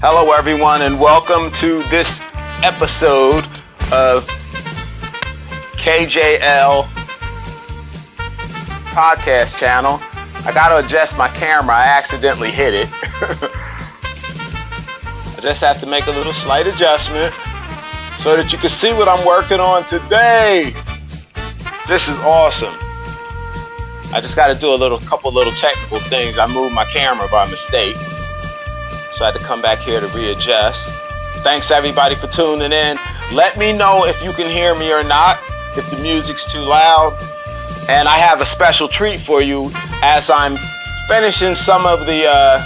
Hello everyone, and welcome to this episode of KJL podcast channel. I got to adjust my camera. I accidentally hit it. I just have to make a little slight adjustment so that you can see what I'm working on today. This is awesome. I just got to do a couple little technical things. I moved my camera by mistake, so I had to come back here to readjust. Thanks everybody for tuning in. Let me know if you can hear me or not, if the music's too loud. And I have a special treat for you as I'm finishing some of the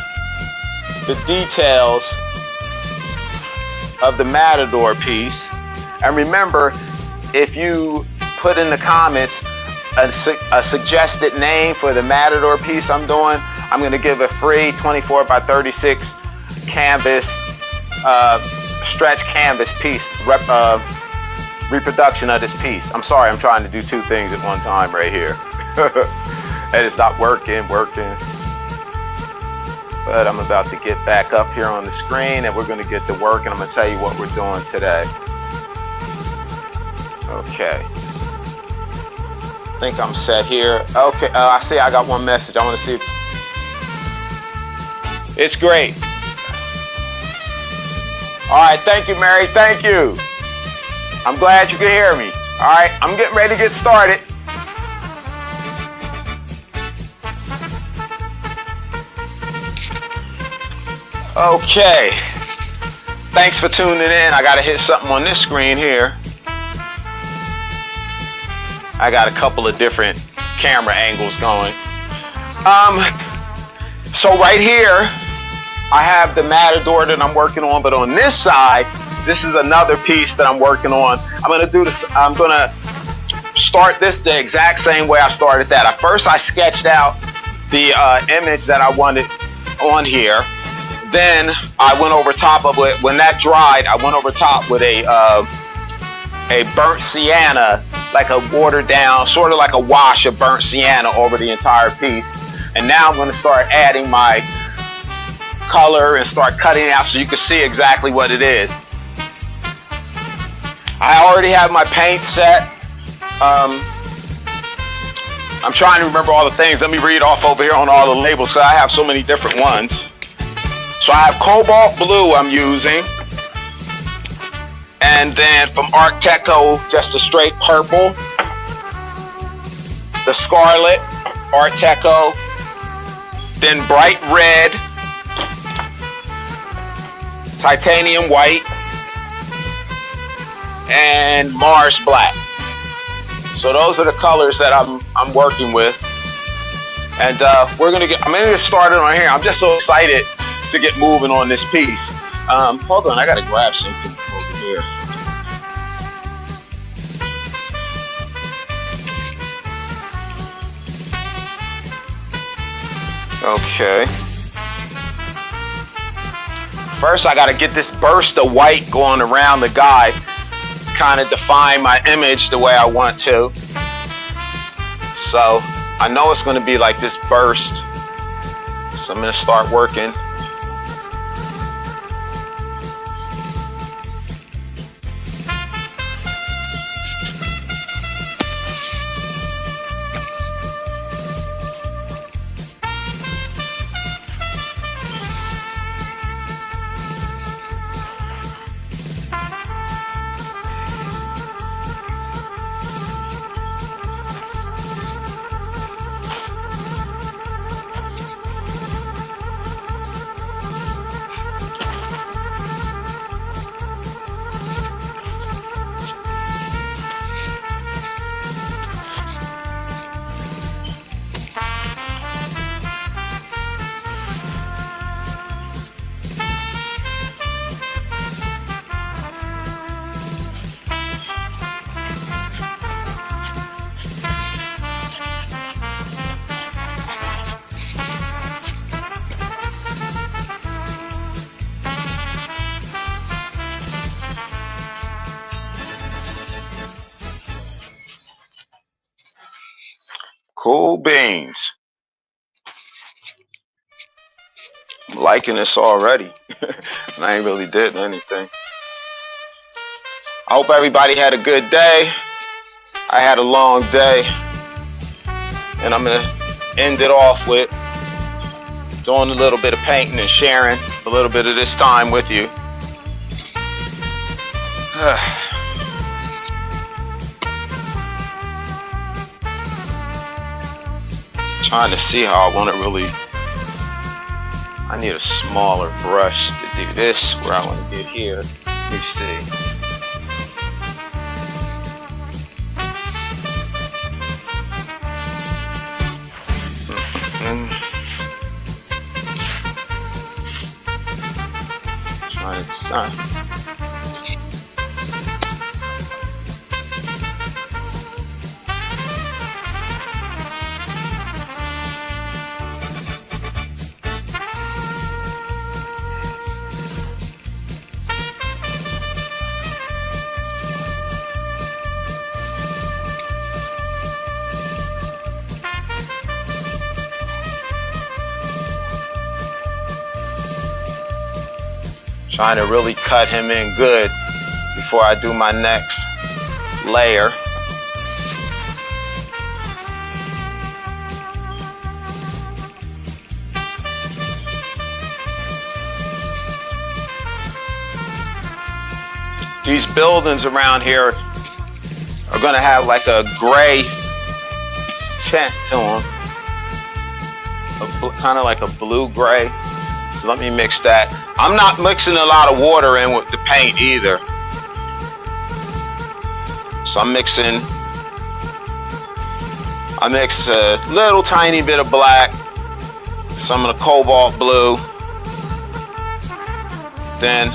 details of the Matador piece. And remember, if you put in the comments a suggested name for the Matador piece I'm doing, I'm going to give a free 24 by 36 canvas, stretch canvas piece, reproduction of this piece. I'm sorry, I'm trying to do two things at one time right here. And it's not working. But I'm about to get back up here on the screen and we're going to get to work, and I'm going to tell you what we're doing today. Okay. I think I'm set here. Okay, I see I got one message. I want to see if... It's great. All right, thank you, Mary. Thank you. I'm glad you can hear me. All right, I'm getting ready to get started. Okay. Thanks for tuning in. I got to hit something on this screen here. I got a couple of different camera angles going. So right here, I have the Matador that I'm working on, but on this side, this is another piece that I'm working on. I'm gonna do this. I'm gonna start this the exact same way I started that. First, I sketched out the image that I wanted on here. Then I went over top of it. When that dried, I went over top with a burnt sienna, like a watered down, sort of like a wash of burnt sienna over the entire piece. And now I'm going to start adding my color and start cutting it out so you can see exactly what it is. I already have my paint set. I'm trying to remember all the things. Let me read off over here on all the labels because I have so many different ones. So I have cobalt blue I'm using. And then from Art Deco, just a straight purple. The Scarlet, Art Deco. Then bright red. Titanium white. And Mars black. So those are the colors that I'm working with. And I'm gonna get started on here. I'm just so excited to get moving on this piece. Hold on, I gotta grab something over here. Okay. First, I gotta get this burst of white going around the guy, kind of define my image the way I want to. So I know it's gonna be like this burst. So I'm gonna start working. Cool beans. I'm liking this already. And I ain't really did anything. I hope everybody had a good day. I had a long day. And I'm going to end it off with doing a little bit of painting and sharing a little bit of this time with you. Trying to see how I want to really. I need a smaller brush to do this where I want to get here. Let me see. Trying to decide. Trying to really cut him in good before I do my next layer. These buildings around here are going to have like a gray tint to them, kind of like a blue-gray. So let me mix that. I'm not mixing a lot of water in with the paint either. So I mix a little tiny bit of black, some of the cobalt blue, then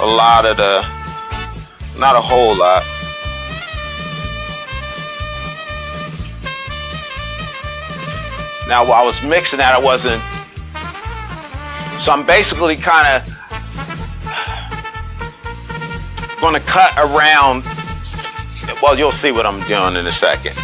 a lot of the, not a whole lot. Now while I was mixing that, I wasn't. So I'm basically kind of going to cut around. Well, you'll see what I'm doing in a second.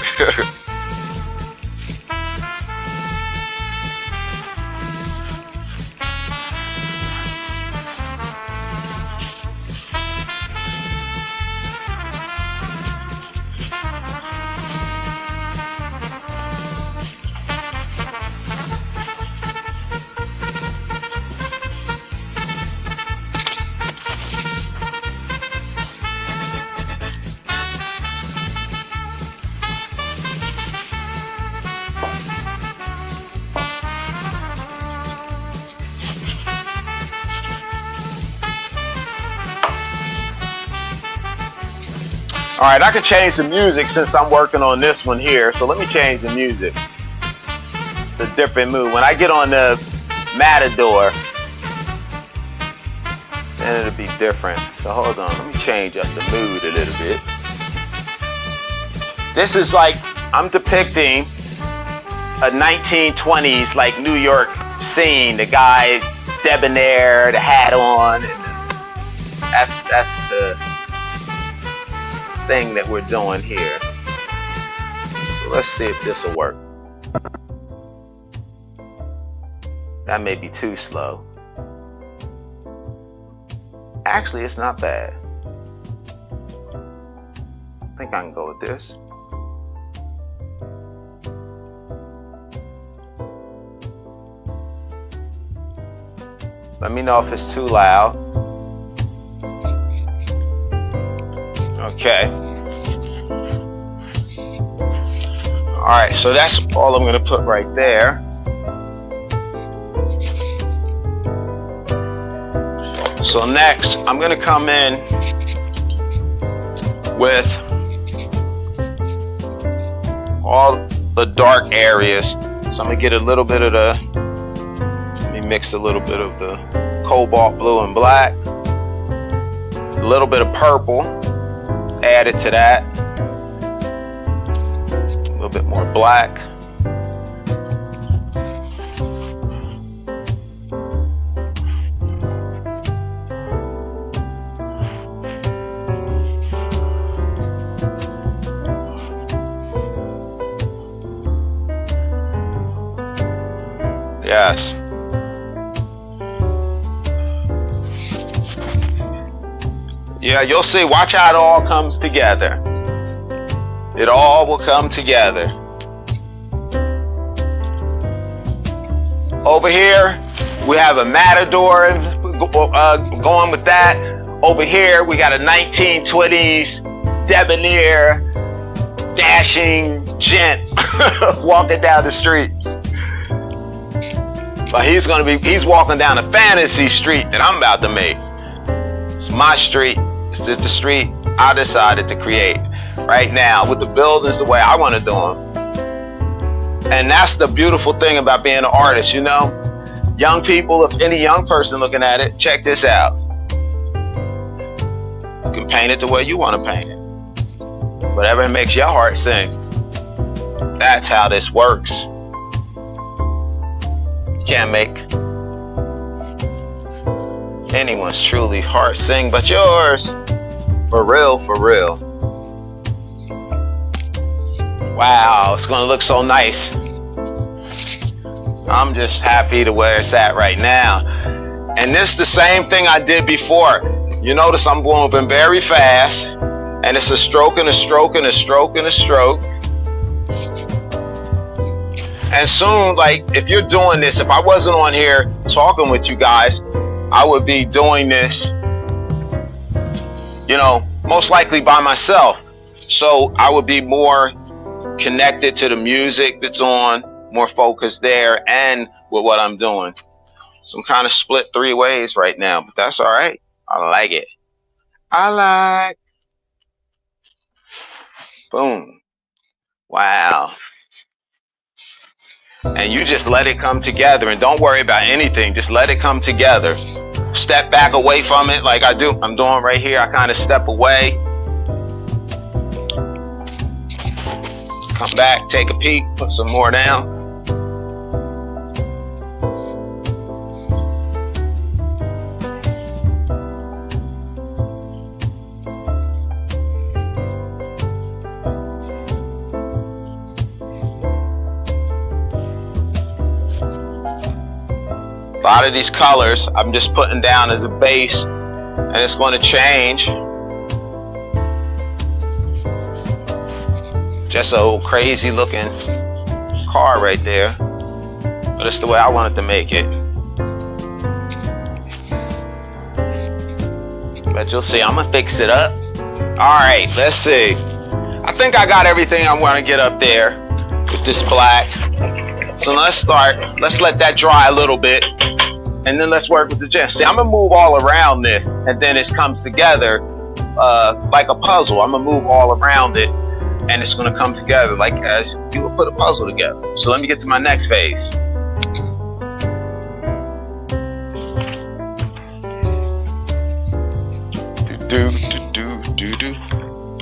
All right, I could change the music since I'm working on this one here. So let me change the music. It's a different mood. When I get on the Matador, then it'll be different. So hold on, let me change up the mood a little bit. This is like, I'm depicting a 1920s like New York scene. The guy debonair, the hat on, and that's the thing that we're doing here. So let's see if this will work. That may be too slow. Actually, it's not bad. I think I can go with this. Let me know if it's too loud. Okay. All right, so that's all I'm going to put right there. So next, I'm going to come in with all the dark areas. So I'm going to get a little bit of the, let me mix a little bit of the cobalt blue and black, a little bit of purple. Added to that, a little bit more black, Yes. Yeah, you'll see. Watch how it all comes together. It all will come together. Over here, we have a Matador going with that. Over here, we got a 1920s debonair, dashing gent walking down the street. But he's walking down a fantasy street that I'm about to make. It's my street. It's just the street I decided to create right now with the buildings the way I want to do them. And that's the beautiful thing about being an artist, you know? Young people, if any young person looking at it, check this out. You can paint it the way you want to paint it. Whatever makes your heart sing. That's how this works. You can't make anyone's truly heart sing but yours. For real, for real. Wow, it's gonna look so nice. I'm just happy to where it's at right now. And this is the same thing I did before. You notice I'm moving very fast, and it's a stroke and a stroke and a stroke and a stroke. And soon, like, if you're doing this, if I wasn't on here talking with you guys, I would be doing this, you know, most likely by myself. So I would be more connected to the music that's on, more focused there, and with what I'm doing. So I'm kind of split 3 ways right now, but that's all right. I like it. I like. Boom. Wow. And you just let it come together and don't worry about anything. Just let it come together. Step back away from it like I'm doing right here. I kind of step away. Come back, take a peek, put some more down. A lot of these colors I'm just putting down as a base, and it's going to change. Just a old crazy looking car right there, but it's the way I wanted to make it. But you'll see, I'm gonna fix it up. All right, let's see. I think I got everything I want to get up there with this black. So let's start. Let's let that dry a little bit, and then let's work with the gem. See, I'm gonna move all around this, and then it comes together like a puzzle. I'm gonna move all around it, and it's gonna come together like as you would put a puzzle together. So let me get to my next phase.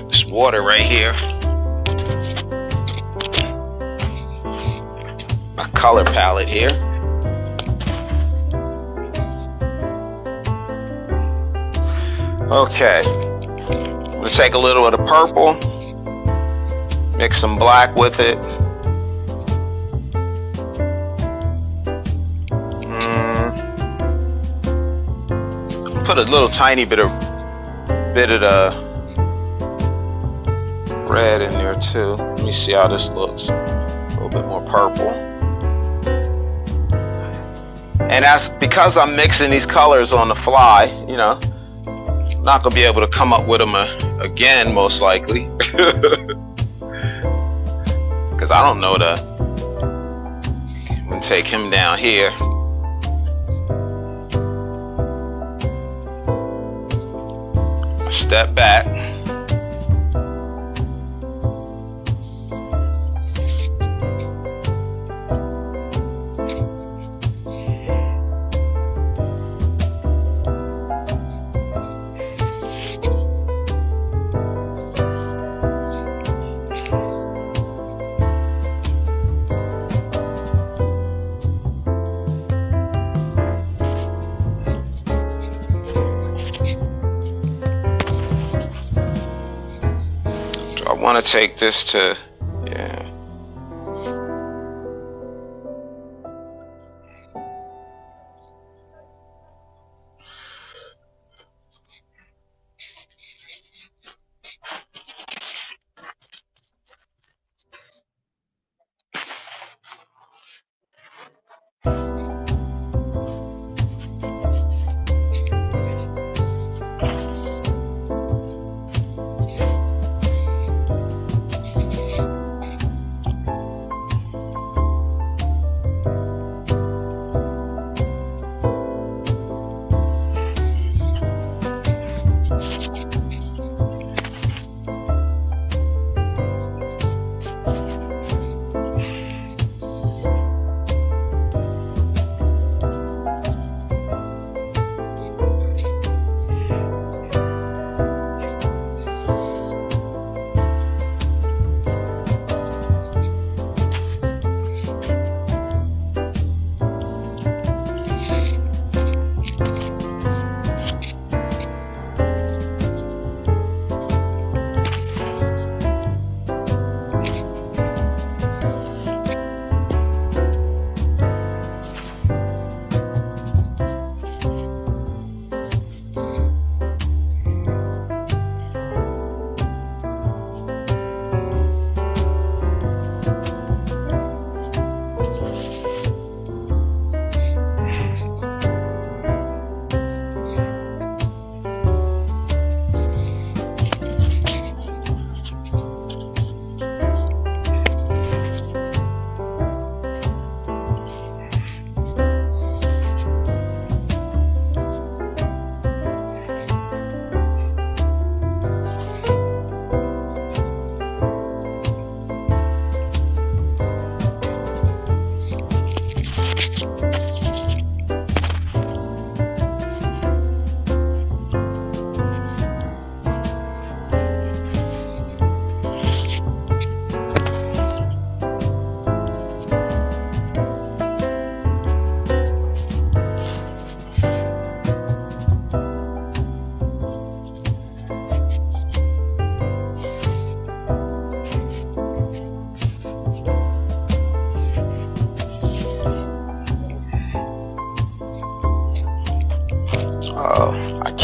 This water right here. My color palette here. Okay, I'm gonna take a little of the purple, mix some black with it. Put a little tiny bit of the red in there too. Let me see how this looks. A little bit more purple. And that's because I'm mixing these colors on the fly, you know. I'm not gonna be able to come up with them again, most likely. Because I don't know I'm gonna take him down here. Step back. I want to take this to, yeah.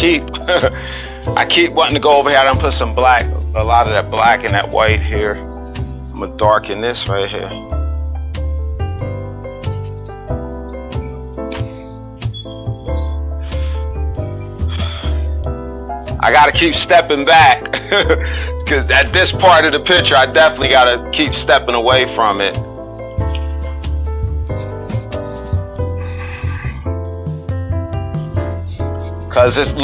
keep I keep wanting to go over here. I done put some black, a lot of that black and that white here. I'm gonna darken this right here. I gotta keep stepping back because at this part of the picture, I definitely gotta keep stepping away from it. Because it's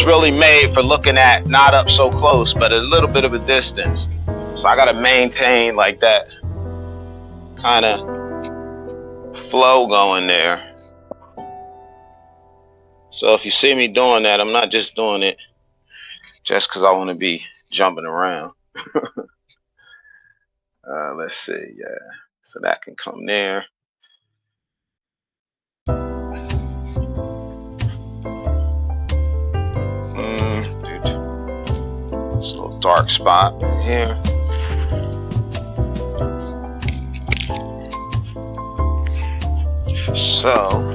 really made for looking at not up so close, but a little bit of a distance. So I gotta maintain like that kind of flow going there. So if you see me doing that, I'm not just doing it just because I want to be jumping around. Let's see, yeah. So that can come there. Dude, this little dark spot right here. So.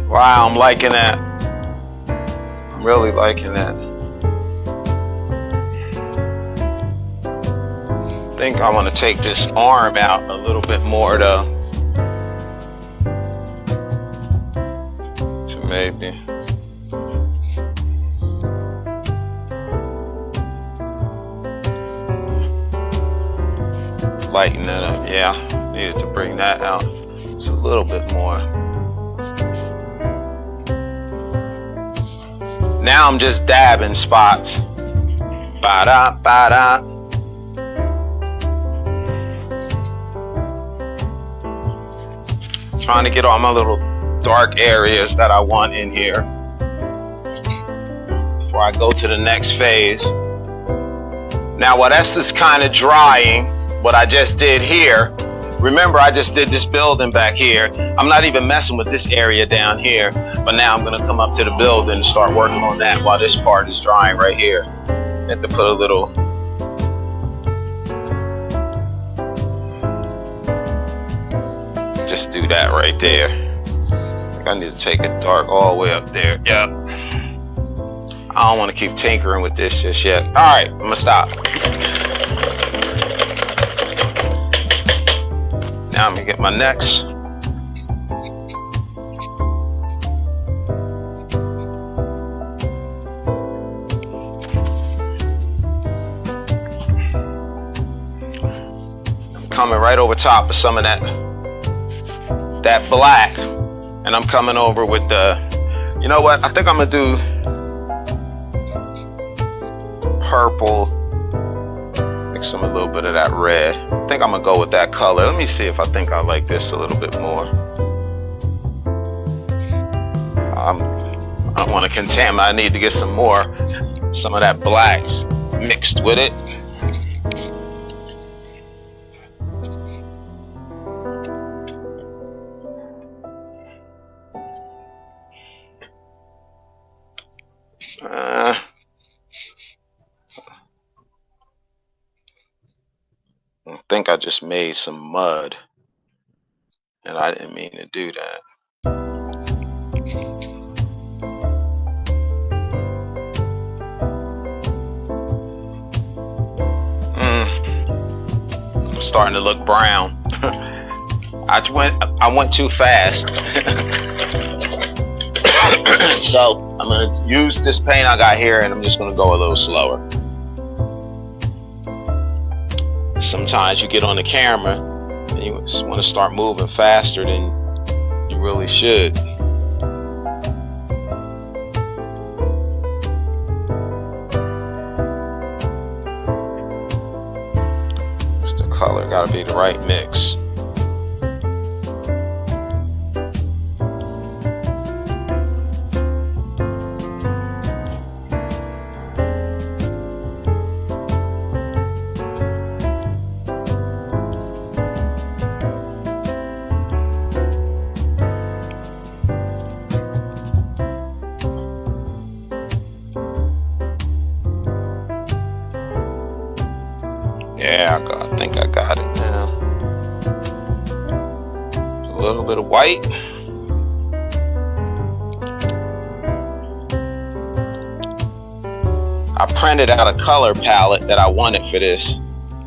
Wow, I'm liking that. I'm really liking that. I think I want to take this arm out a little bit more though. So maybe. Lighten that up, yeah. Needed to bring that out. It's a little bit more. Now I'm just dabbing spots. Ba-da, ba-da. Trying to get all my little dark areas that I want in here before I go to the next phase. Now while that's just kind of drying, what I just did here, remember I just did this building back here. I'm not even messing with this area down here, but now I'm gonna come up to the building and start working on that while this part is drying right here. I have to put a little, just do that right there. I think I need to take it dark all the way up there, yep. I don't wanna keep tinkering with this just yet. All right, I'm gonna stop. Now I'm gonna get my next. I'm coming right over top of some of that black, and I'm coming over with the, you know what? I think I'm gonna do purple. Mix some a little bit of that red. I think I'm gonna go with that color. Let me see if I think I like this a little bit more. I don't want to contaminate. I need to get some of that blacks mixed with it. I think I just made some mud, and I didn't mean to do that. It's starting to look brown. I went too fast. So I'm gonna use this paint I got here, and I'm just gonna go a little slower. Sometimes you get on the camera and you want to start moving faster than you really should. It's the color, gotta be the right mix. There I go. I think I got it now. A little bit of white. I printed out a color palette that I wanted for this.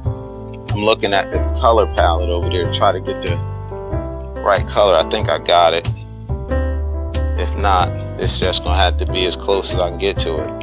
I'm looking at the color palette over there to try to get the right color. I think I got it. If not, it's just gonna have to be as close as I can get to it.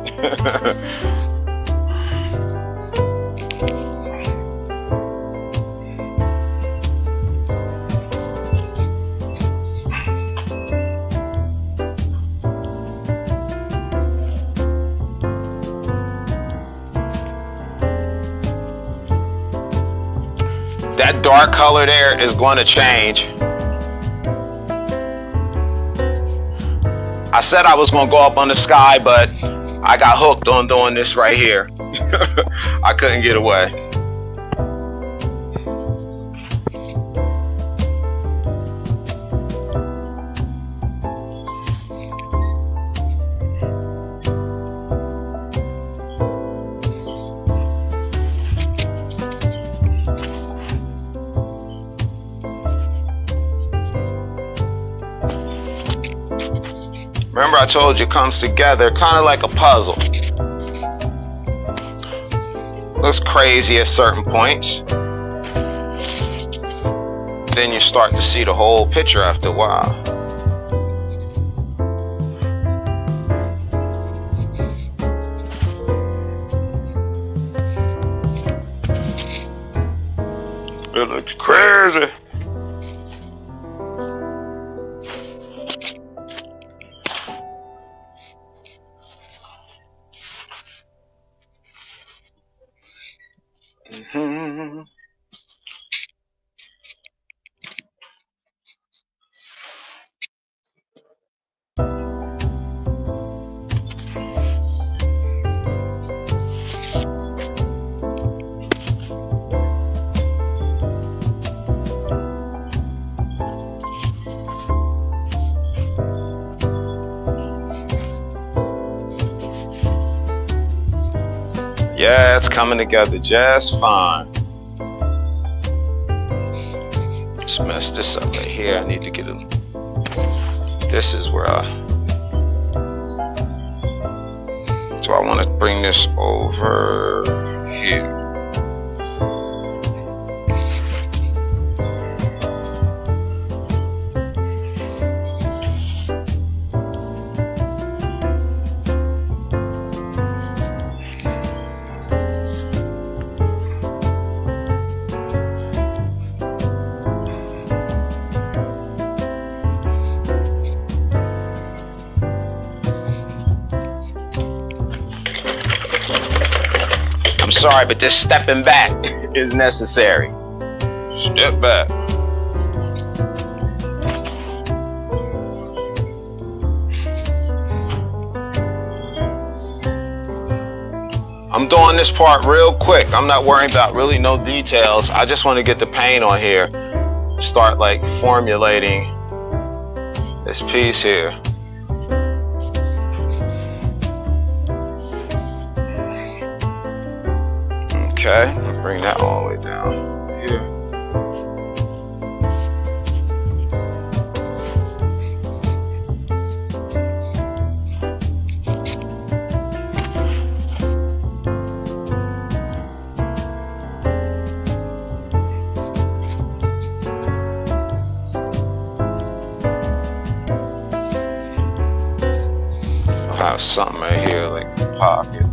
That dark color there is going to change. I said I was going to go up on the sky, but I got hooked on doing this right here. I couldn't get away. Remember I told you it comes together kind of like a puzzle. Looks crazy at certain points. Then you start to see the whole picture after a while. It looks crazy. Yeah, it's coming together just fine. Just mess this up right here. I need to get it. This is where so I want to bring this over here. I'm sorry, but just stepping back is necessary. Step back. I'm doing this part real quick. I'm not worrying about really no details. I just want to get the paint on here. Start like formulating this piece here. Okay, I'll bring that all the way down here. I'll have something right here like a pocket.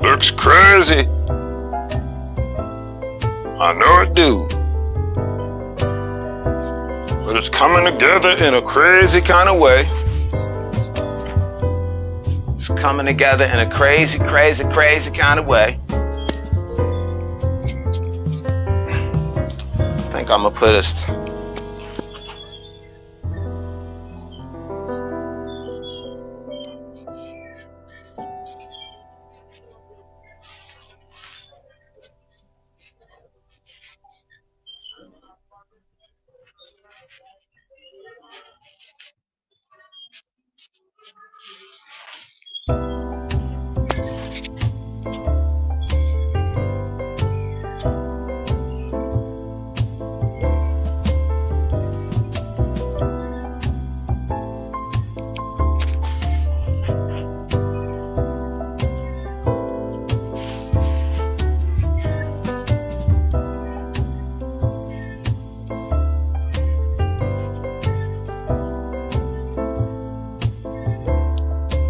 Looks crazy. I know it do. But it's coming together in a crazy kind of way. It's coming together in a crazy, crazy, crazy kind of way. think I'm gonna put it.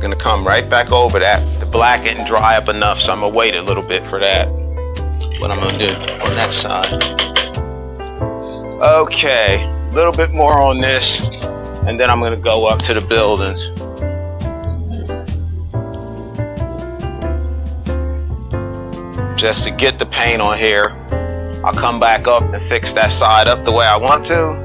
Gonna come right back over that. The black didn't dry up enough, so I'm gonna wait a little bit for that. What I'm gonna do on that side. Okay, a little bit more on this, and then I'm gonna go up to the buildings. Just to get the paint on here. I'll come back up and fix that side up the way I want to.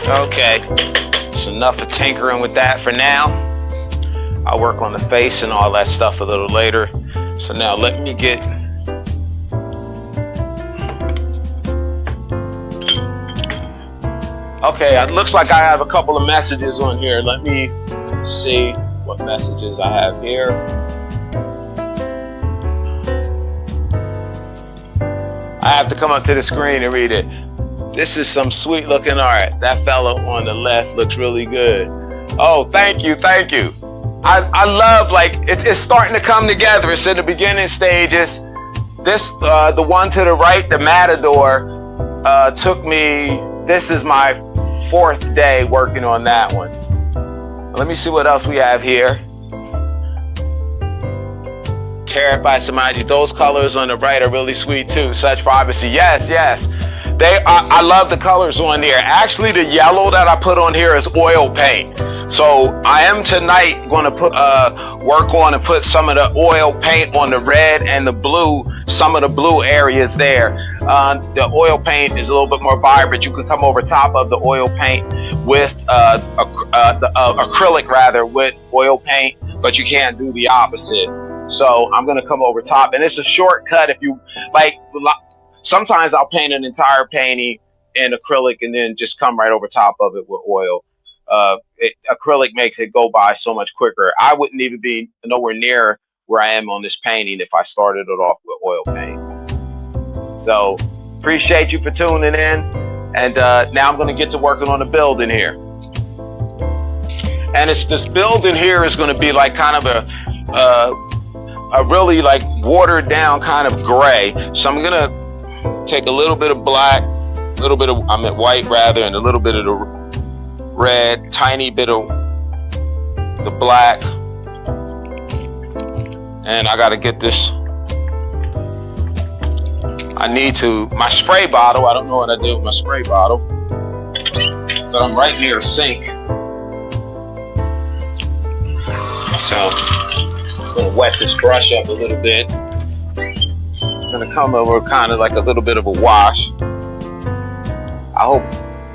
Okay, it's enough of tinkering with that for now. I'll work on the face and all that stuff a little later. So now let me get okay, it looks like I have a couple of messages on here. Let me see what messages I have here. I have to come up to the screen and read it. This is some sweet looking art. That fellow on the left looks really good. Oh, thank you, thank you. I love, like, it's starting to come together. It's in the beginning stages. This, the one to the right, the Matador, took me, this is my 4th day working on that one. Let me see what else we have here. Terrified Samadhi, those colors on the right are really sweet too. Such privacy, yes, yes. I love the colors on there. Actually, the yellow that I put on here is oil paint. So I am tonight going to put work on and put some of the oil paint on the red and the blue, some of the blue areas there. The oil paint is a little bit more vibrant. You can come over top of the oil paint with the acrylic rather with oil paint, but you can't do the opposite. So I'm going to come over top, and it's a shortcut if you like. Sometimes I'll paint an entire painting in acrylic and then just come right over top of it with oil. Acrylic makes it go by so much quicker. I wouldn't even be nowhere near where I am on this painting if I started it off with oil paint. So appreciate you for tuning in. And now I'm going to get to working on the building here. And this building here is going to be like kind of a really like watered down kind of gray. So I'm going to take a little bit of black, a little bit of, white rather, and a little bit of the red, tiny bit of the black. And I got to get this. I need to, my spray bottle, I don't know what I did with my spray bottle, but I'm right near a sink. So I'm just going to wet this brush up a little bit. Going to come over kind of like a little bit of a wash. I hope,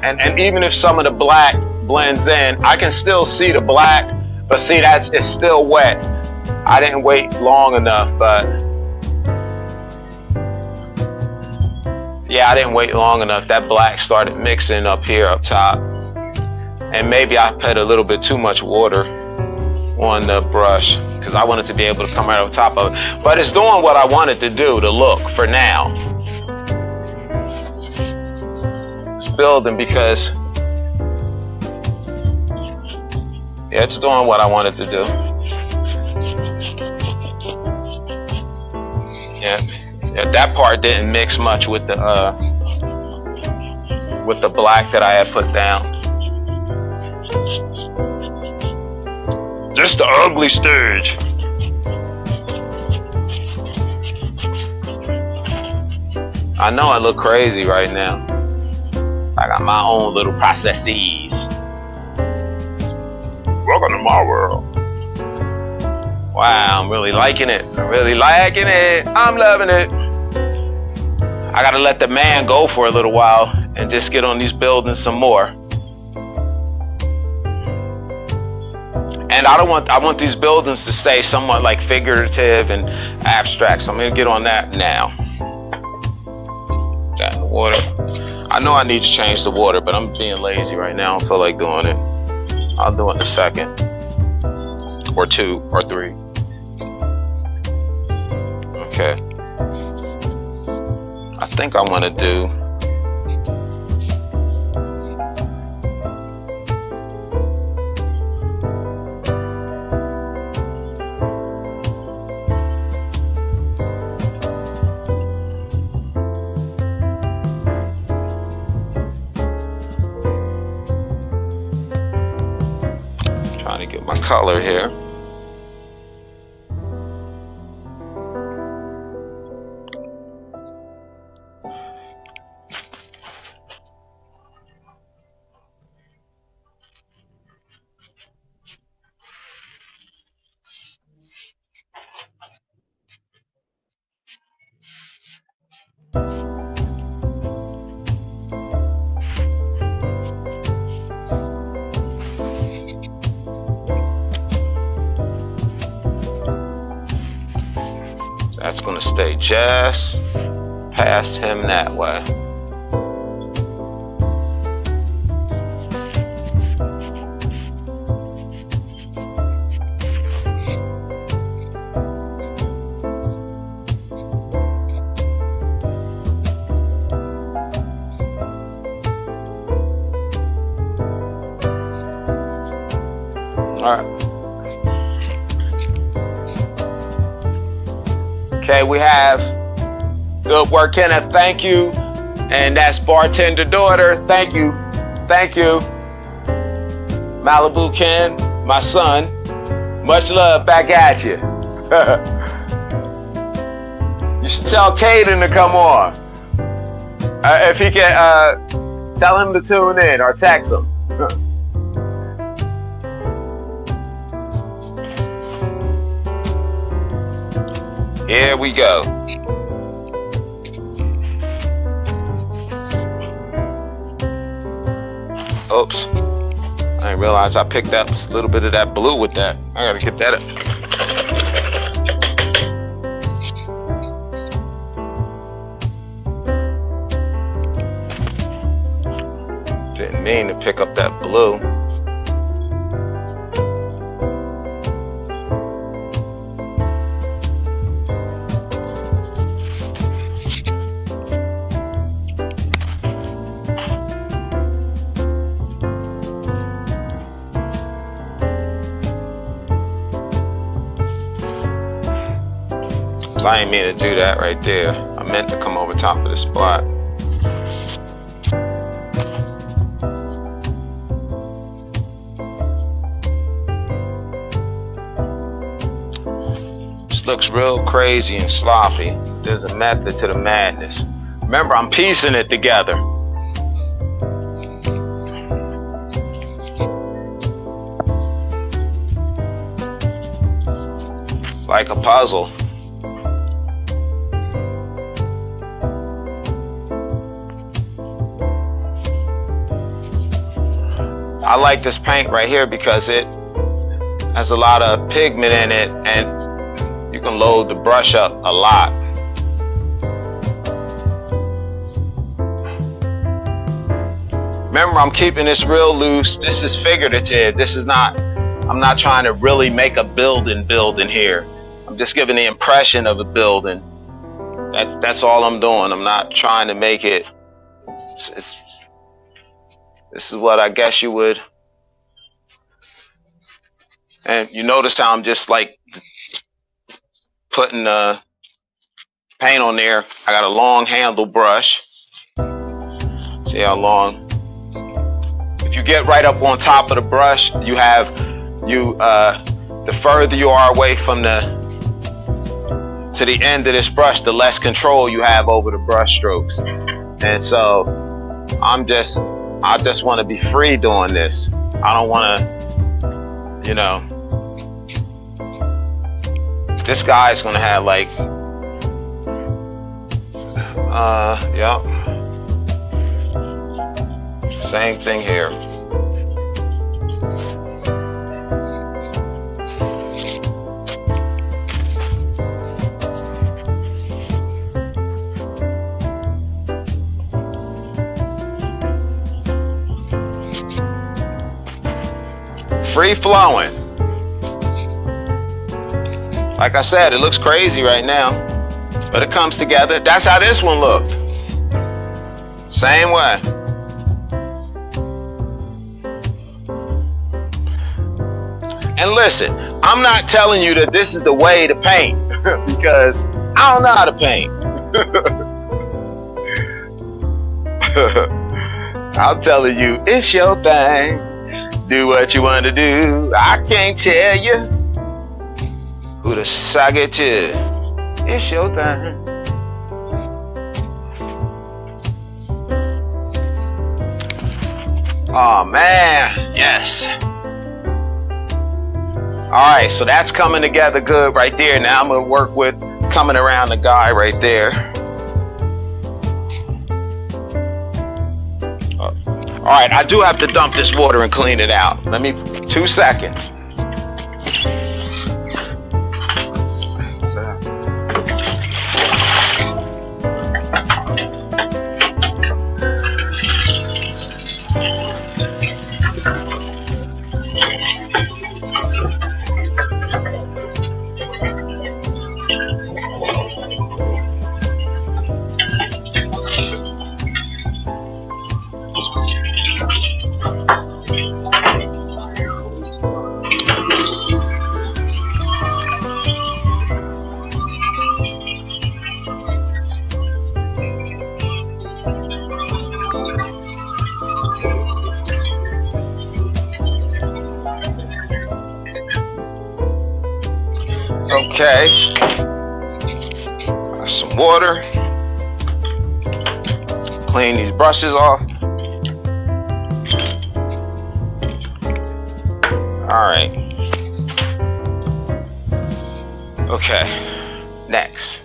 and even if some of the black blends in, I can still see the black, but see it's still wet. I didn't wait long enough, but yeah, I didn't wait long enough. That black started mixing up here up top, and maybe I put a little bit too much water on the brush because I wanted to be able to come right over top of it, but it's doing what I wanted to do, to look for now. It's building because Yeah, it's doing what I wanted to do. Yeah, that part didn't mix much with the black that I had put down. Just the ugly stage. I know I look crazy right now. I got my own little processes. Welcome to my world. Wow, I'm really liking it. I'm really liking it. I'm loving it. I gotta let the man go for a little while and just get on these buildings some more. And I want these buildings to stay somewhat like figurative and abstract. So I'm gonna get on that now. That in the water. I know I need to change the water, but I'm being lazy right now. I don't feel like doing it. I'll do it in a second. Or 2 or 3. Okay. I think I want to do trying to get my color here. That's going to stay just past him that way. All right. Okay, we have good work, Kenneth. Thank you. And that's bartender daughter. Thank you. Thank you. Malibu Ken, my son. Much love back at you. You should tell Caden to come on. If he can, tell him to tune in or text him. Here we go. Oops. I didn't realize I picked up a little bit of that blue with that. I gotta get that up. Didn't mean to pick up that blue. I didn't mean to do that right there. I meant to come over top of the spot. This looks real crazy and sloppy. There's a method to the madness. Remember, I'm piecing it together. Like a puzzle. I like this paint right here because it has a lot of pigment in it and you can load the brush up a lot. Remember, I'm keeping this real loose. This is figurative. This is not, I'm not trying to really make a building here. I'm just giving the impression of a building. That's all I'm doing. I'm not trying to make it. This is what I guess you would And you notice how I'm just like putting paint on there. I got a long handle brush. See how long? If you get right up on top of the brush, you have the further you are away from to the end of this brush, the less control you have over the brush strokes. And so I just want to be free doing this. I don't want to, you know, this guy's gonna have like, yeah, same thing here. Free flowing. Like I said, it looks crazy right now, but it comes together. That's how this one looked. Same way. And listen, I'm not telling you that this is the way to paint because I don't know how to paint. I'm telling you, it's your thing. Do what you want to do. I can't tell you who to suck it to. It's your thing. Oh man, yes. Alright, so that's coming together good right there. Now I'm gonna work with coming around the guy right there. Alright, I do have to dump this water and clean it out. Let me, 2 seconds. Okay, some water, clean these brushes off. All right, okay, next.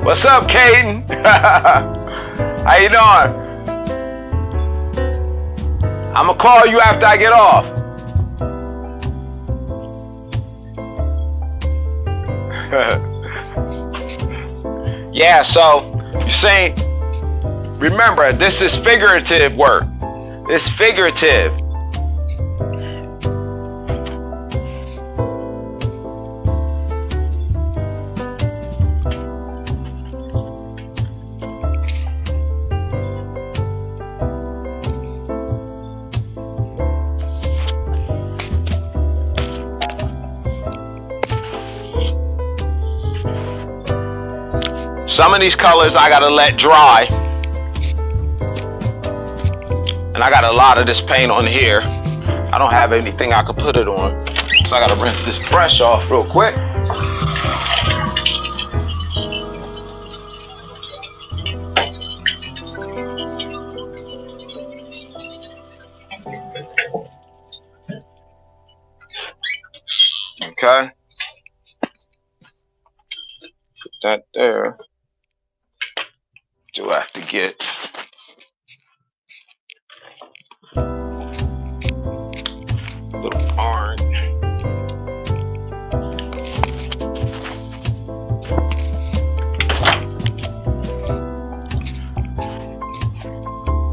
What's up, Caden? How you doing? I'm gonna call you after I get off. Yeah, so you're saying, remember, this is figurative work. It's figurative. Some of these colors I gotta let dry. And I got a lot of this paint on here. I don't have anything I could put it on. So I gotta rinse this brush off real quick. Okay. Put that there. Do I have to get a little orange?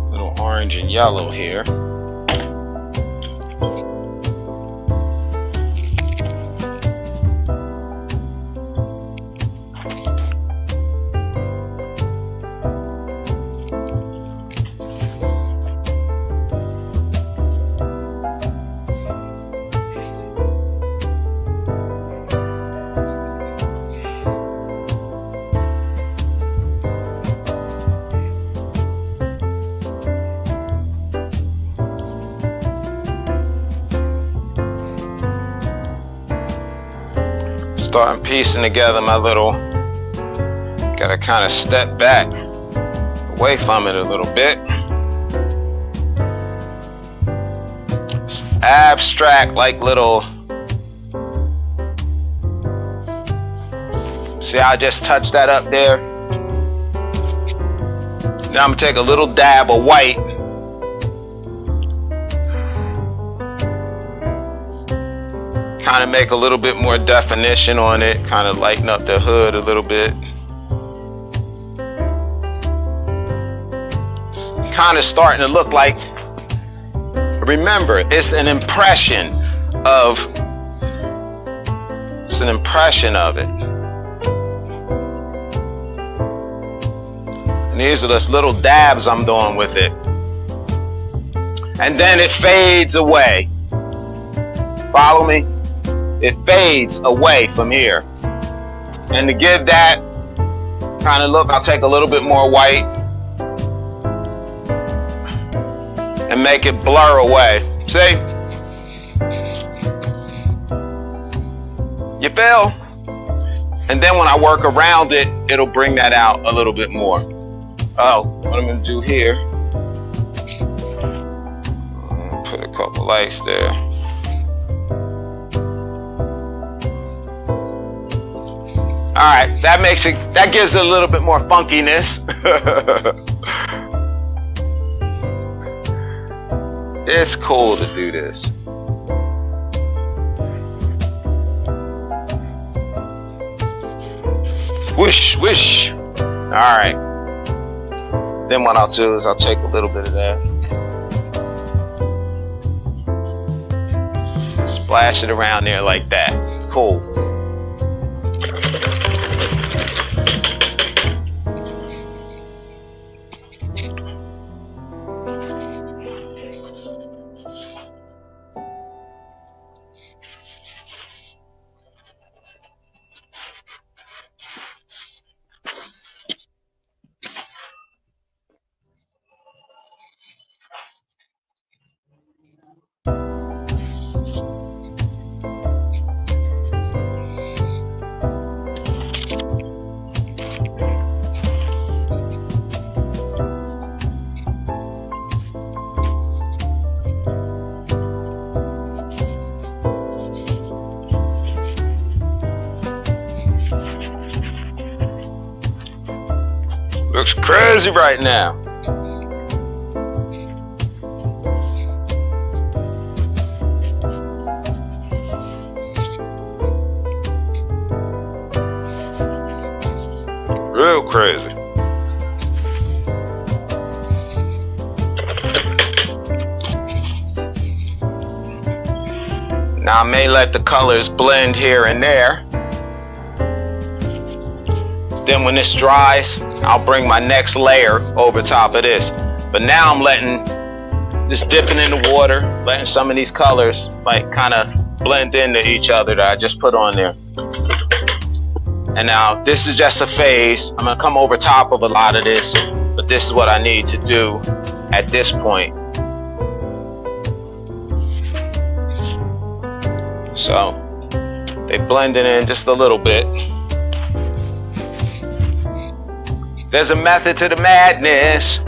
Little orange and yellow here. Starting piecing together my little, gotta kind of step back away from it a little bit. It's abstract, like little, see how I just touched that up there? Now I'm gonna take a little dab of white. Kind of make a little bit more definition on it, kind of lighten up the hood a little bit. It's kind of starting to look like, remember, it's an impression of it. And these are just little dabs I'm doing with it. And then it fades away. Follow me? It fades away from here. And to give that kind of look, I'll take a little bit more white and make it blur away. See? You feel? And then when I work around it, it'll bring that out a little bit more. Oh, what I'm gonna do here, put a couple lights there. All right, that gives it a little bit more funkiness. It's cool to do this. Whoosh, whoosh. All right. Then what I'll do is I'll take a little bit of that. Splash it around there like that. Cool. Looks crazy right now. Real crazy. Now I may let the colors blend here and there. Then when this dries, I'll bring my next layer over top of this. But now I'm letting this dipping in the water, letting some of these colors like kind of blend into each other that I just put on there. And now this is just a phase. I'm gonna come over top of a lot of this, but this is what I need to do at this point. So they blended in just a little bit. There's a method to the madness.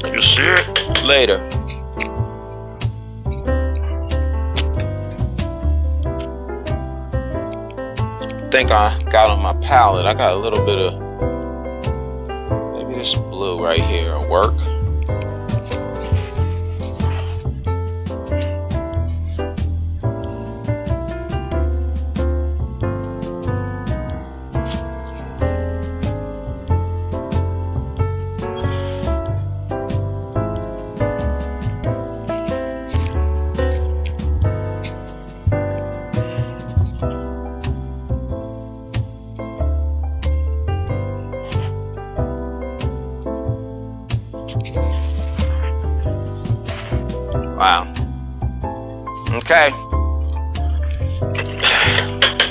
You'll see it later. I think I got on my palette, I got a little bit of, maybe this blue right here will work. Wow. Okay.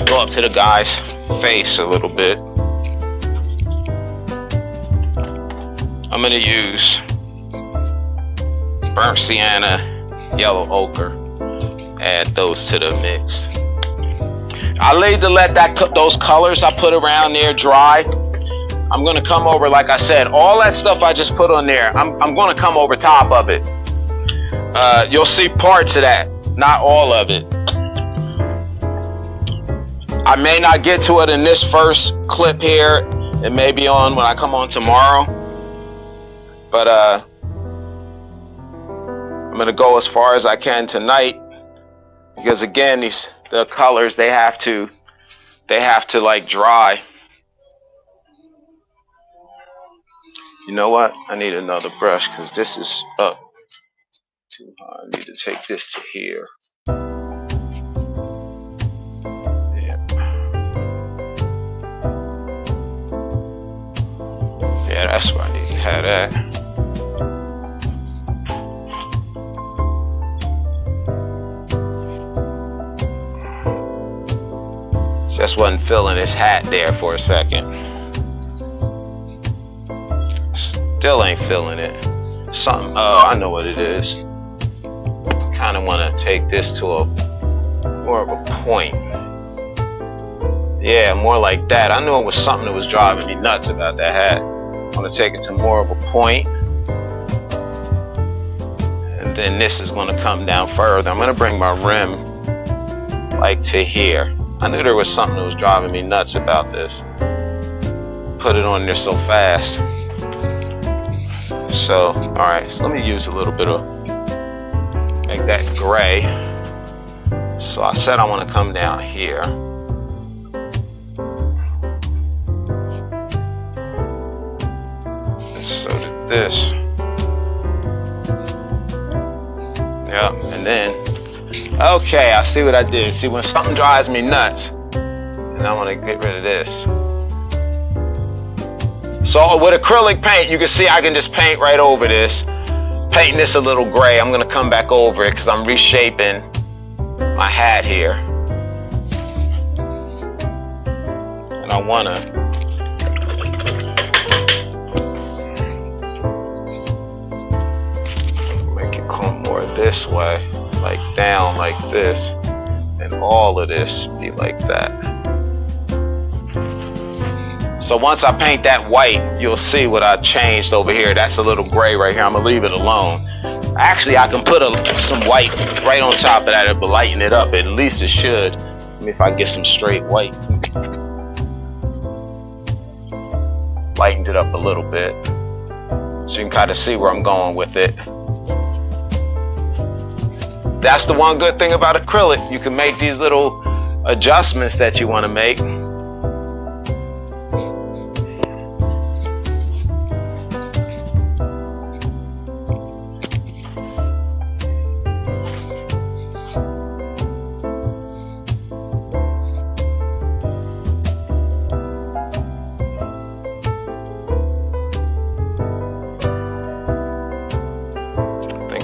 Go up to the guy's face a little bit. I'm gonna use burnt sienna, yellow ochre. Add those to the mix. I laid to let those colors I put around there dry. I'm gonna come over, like I said, all that stuff I just put on there, I'm gonna come over top of it. You'll see parts of that, not all of it. I may not get to it in this first clip here. It may be on when I come on tomorrow. But I'm gonna go as far as I can tonight, because again, the colors they have to like dry. You know what? I need another brush because this is up too high. I need to take this to here. Yeah, that's where I need to have that. Just wasn't feeling his hat there for a second. Still ain't feeling it. Something, oh, I know what it is. Kind of want to take this to more of a point. Yeah, more like that. I knew it was something that was driving me nuts about that hat. I want to take it to more of a point. And then this is going to come down further. I'm going to bring my rim like to here. I knew there was something that was driving me nuts about this. Put it on there so fast. So, alright, so let me use a little bit of, make that gray. So I said I want to come down here. And so did this. Yep, and then, okay, I see what I did. See, when something drives me nuts, and I want to get rid of this. So with acrylic paint, you can see I can just paint right over this. Painting this a little gray. I'm going to come back over it because I'm reshaping my hat here. And I want to make it come more this way. Like down like this, and all of this be like that. So once I paint that white, you'll see what I changed over here. That's a little gray right here. I'm gonna leave it alone. Actually, I can put some white right on top of that. It'll lighten it up. At least it should. Let me if I get some straight white. lightened it up a little bit. So you can kind of see where I'm going with it. That's the one good thing about acrylic. You can make these little adjustments that you want to make.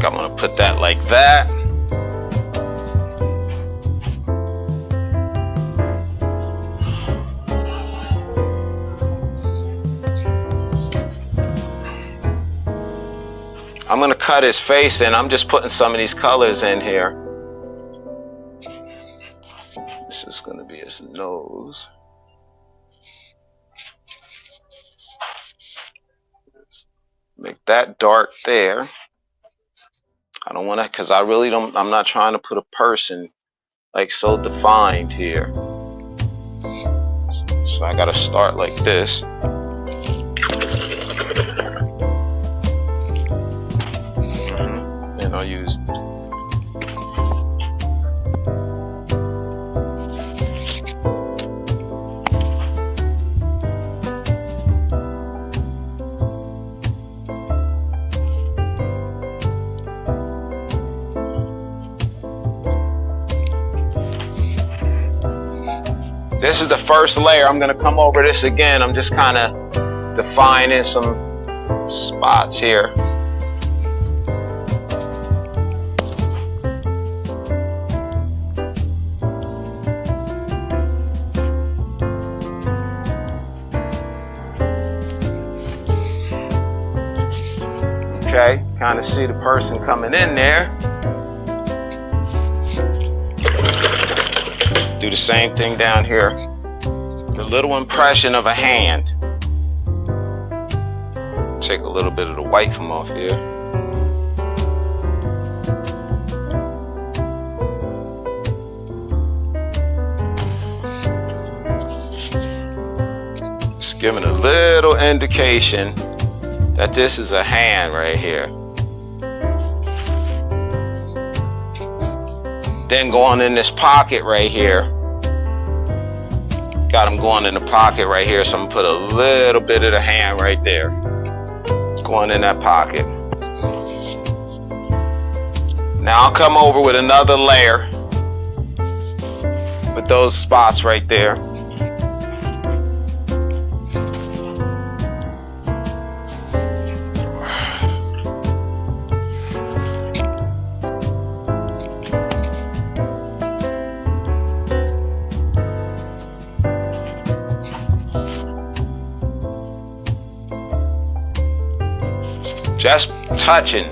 I'm going to put that like that. I'm going to cut his face in. I'm just putting some of these colors in here. This is going to be his nose. Make that dark there. I don't want to, because I really don't, I'm not trying to put a person like so defined here. So I got to start like this. And I'll use this is the first layer. I'm going to come over this again. I'm just kind of defining some spots here. Okay, kind of see the person coming in there. Do the same thing down here. The little impression of a hand. Take a little bit of the white from off here. Just giving a little indication that this is a hand right here. Then going in this pocket right here. Got him going in the pocket right here, so I'm gonna put a little bit of the hand right there. Going in that pocket. Now I'll come over with another layer with those spots right there. Just touching.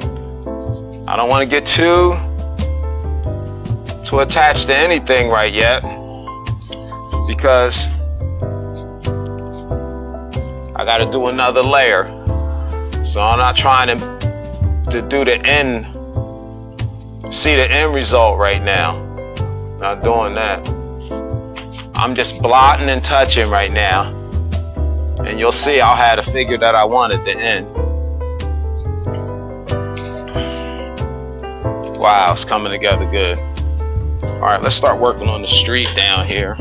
I don't want to get too attached to anything right yet, because I got to do another layer. So I'm not trying to do the end, see the end result right now. Not doing that. I'm just blotting and touching right now, and you'll see I'll have the figure that I want at the end. Wow, it's coming together good. All right, let's start working on the street down here.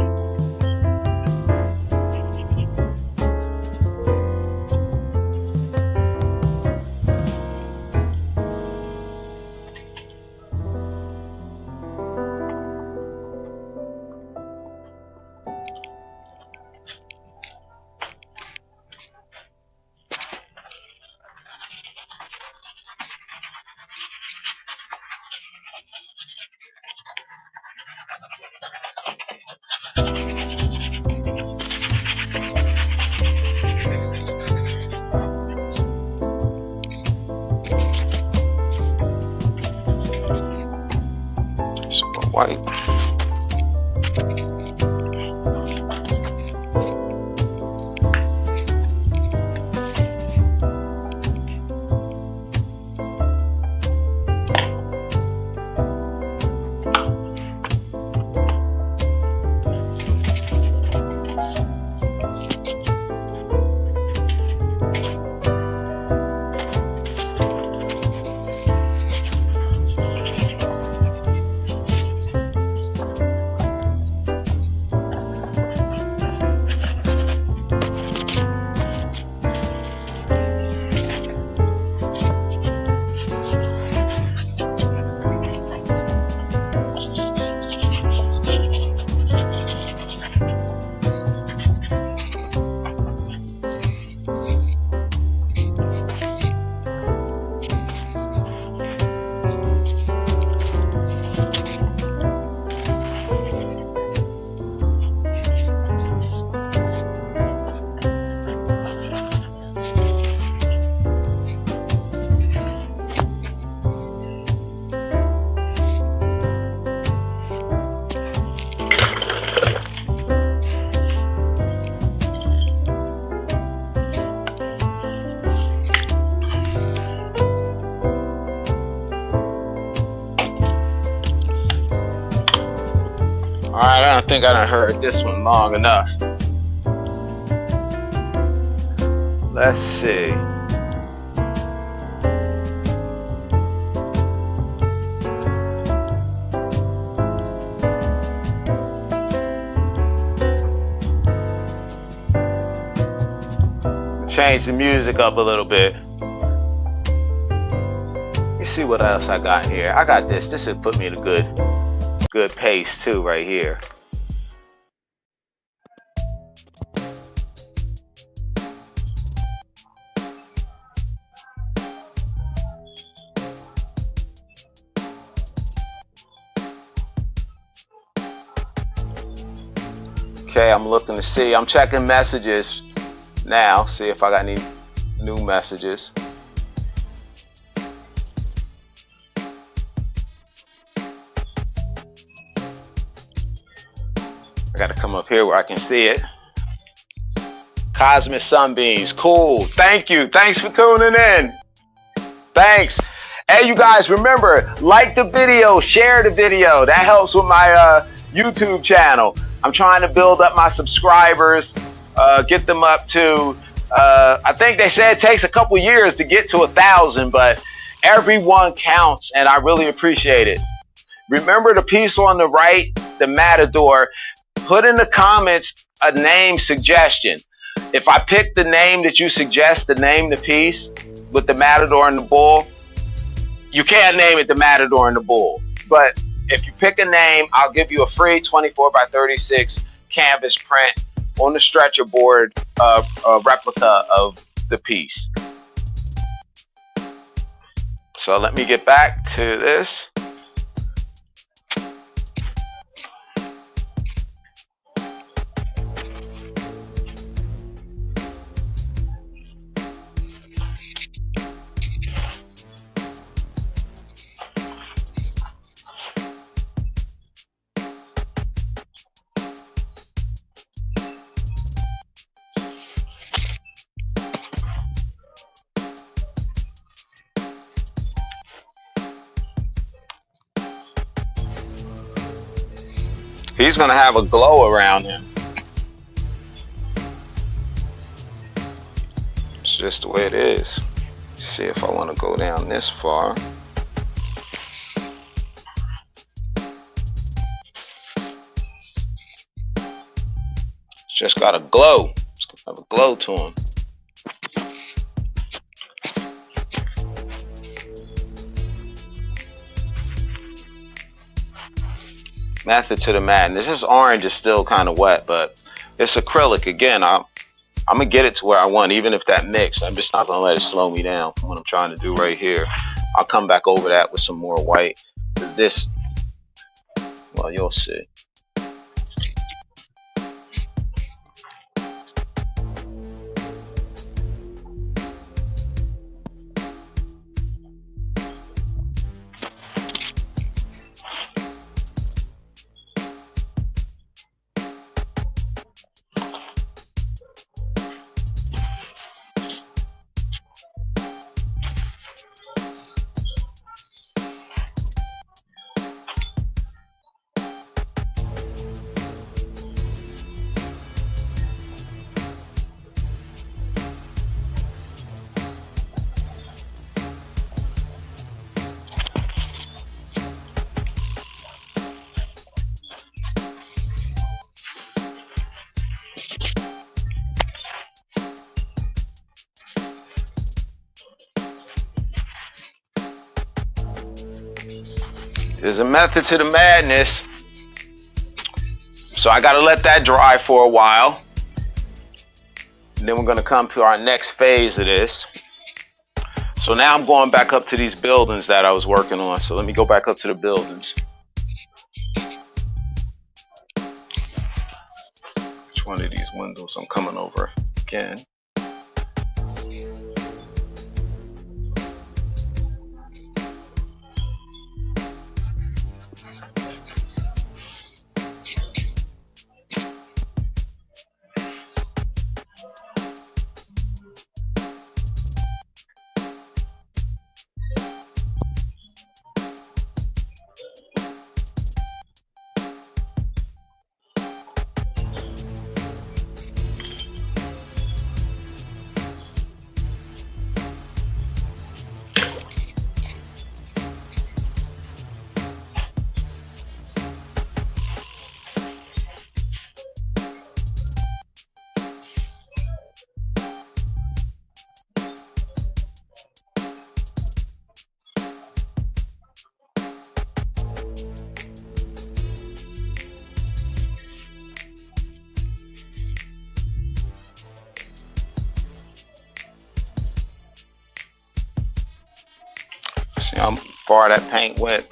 White. Alright, I don't think I done heard this one long enough. Let's see. Change the music up a little bit. Let me see what else I got here. I got this. This would put me in a good pace too right here. Okay, I'm looking to see. I'm checking messages now. See if I got any new messages. I gotta come up here where I can see it. Cosmic Sunbeams, cool. Thank you. Thanks for tuning in. Thanks. Hey, you guys, remember, like the video, share the video. That helps with my YouTube channel. I'm trying to build up my subscribers, get them up to, I think they said it takes a couple years to get to 1,000, but everyone counts, and I really appreciate it. Remember the piece on the right, the Matador. Put in the comments a name suggestion. If I pick the name that you suggest to name the piece with the Matador and the Bull, you can't name it the Matador and the Bull. But if you pick a name, I'll give you a free 24x36 canvas print on the stretcher board, replica of the piece. So let me get back to this. He's gonna have a glow around him. It's just the way it is. Let's see if I want to go down this far. It's just got a glow. It's gonna have a glow to him. Method to the madness. This orange is still kind of wet, but it's acrylic. Again, I'm gonna get it to where I want, even if that mix. I'm just not gonna let it slow me down from what I'm trying to do right here. I'll come back over that with some more white, because this, well, you'll see. There's a method to the madness. So I got to let that dry for a while. And then we're going to come to our next phase of this. So now I'm going back up to these buildings that I was working on. So let me go back up to the buildings. Which one of these windows I'm coming over again? See how far that paint went?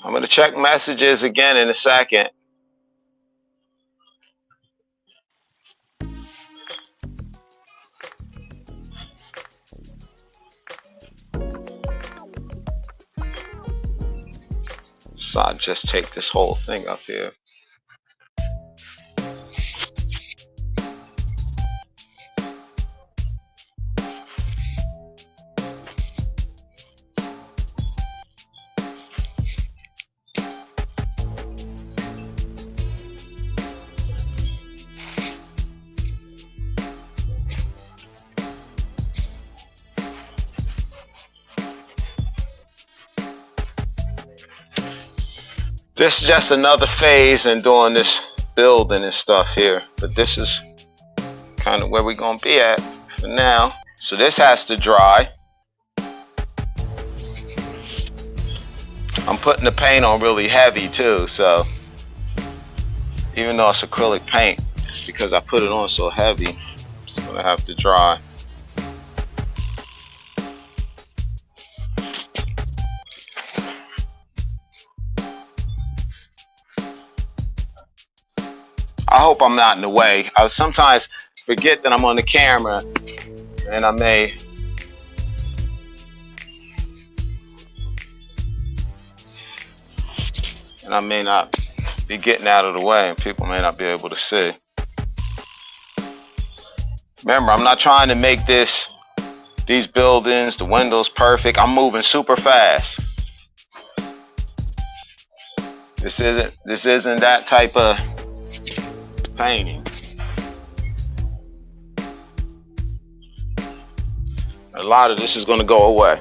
I'm going to check messages again in a second. So I'll just take this whole thing up here. This is just another phase in doing this building and stuff here, but this is kind of where we're going to be at for now. So this has to dry. I'm putting the paint on really heavy too, so even though it's acrylic paint, because I put it on so heavy, it's going to have to dry. I hope I'm not in the way. I sometimes forget that I'm on the camera, and I may not be getting out of the way, and people may not be able to see. Remember, I'm not trying to make these buildings, the windows perfect. I'm moving super fast. This isn't that type of painting. A lot of this is going to go away.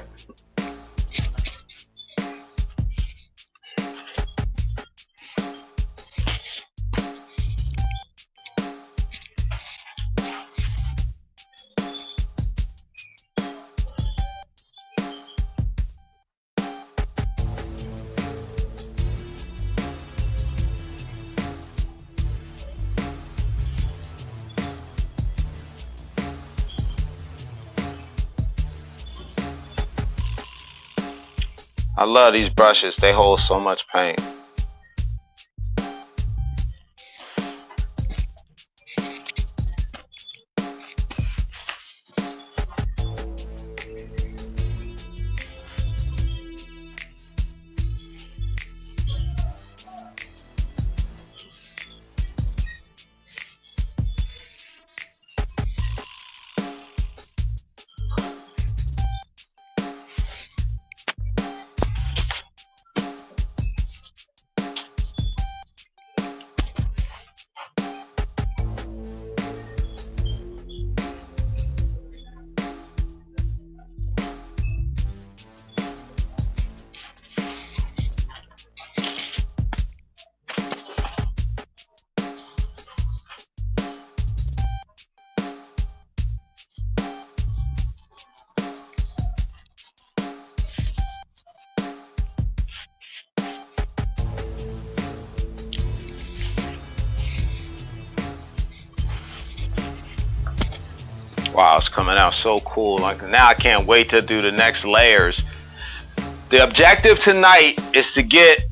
I love these brushes. They hold so much paint. Wow, it's coming out so cool. Like now I can't wait to do the next layers. The objective tonight is to get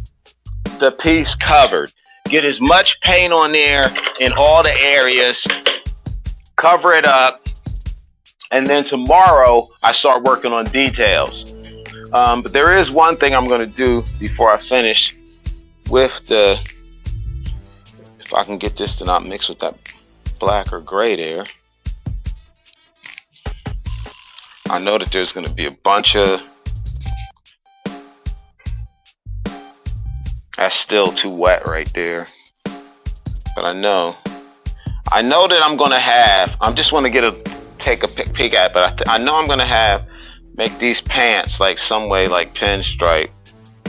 the piece covered. Get as much paint on there in all the areas. Cover it up. And then tomorrow I start working on details. But there is one thing I'm going to do before I finish with the, if I can get this to not mix with that black or gray there. I know that there's going to be a bunch of, that's still too wet right there. But I know that I'm going to have, I just want to take a peek at it, but I know I'm going to have make these pants like some way like pinstripe.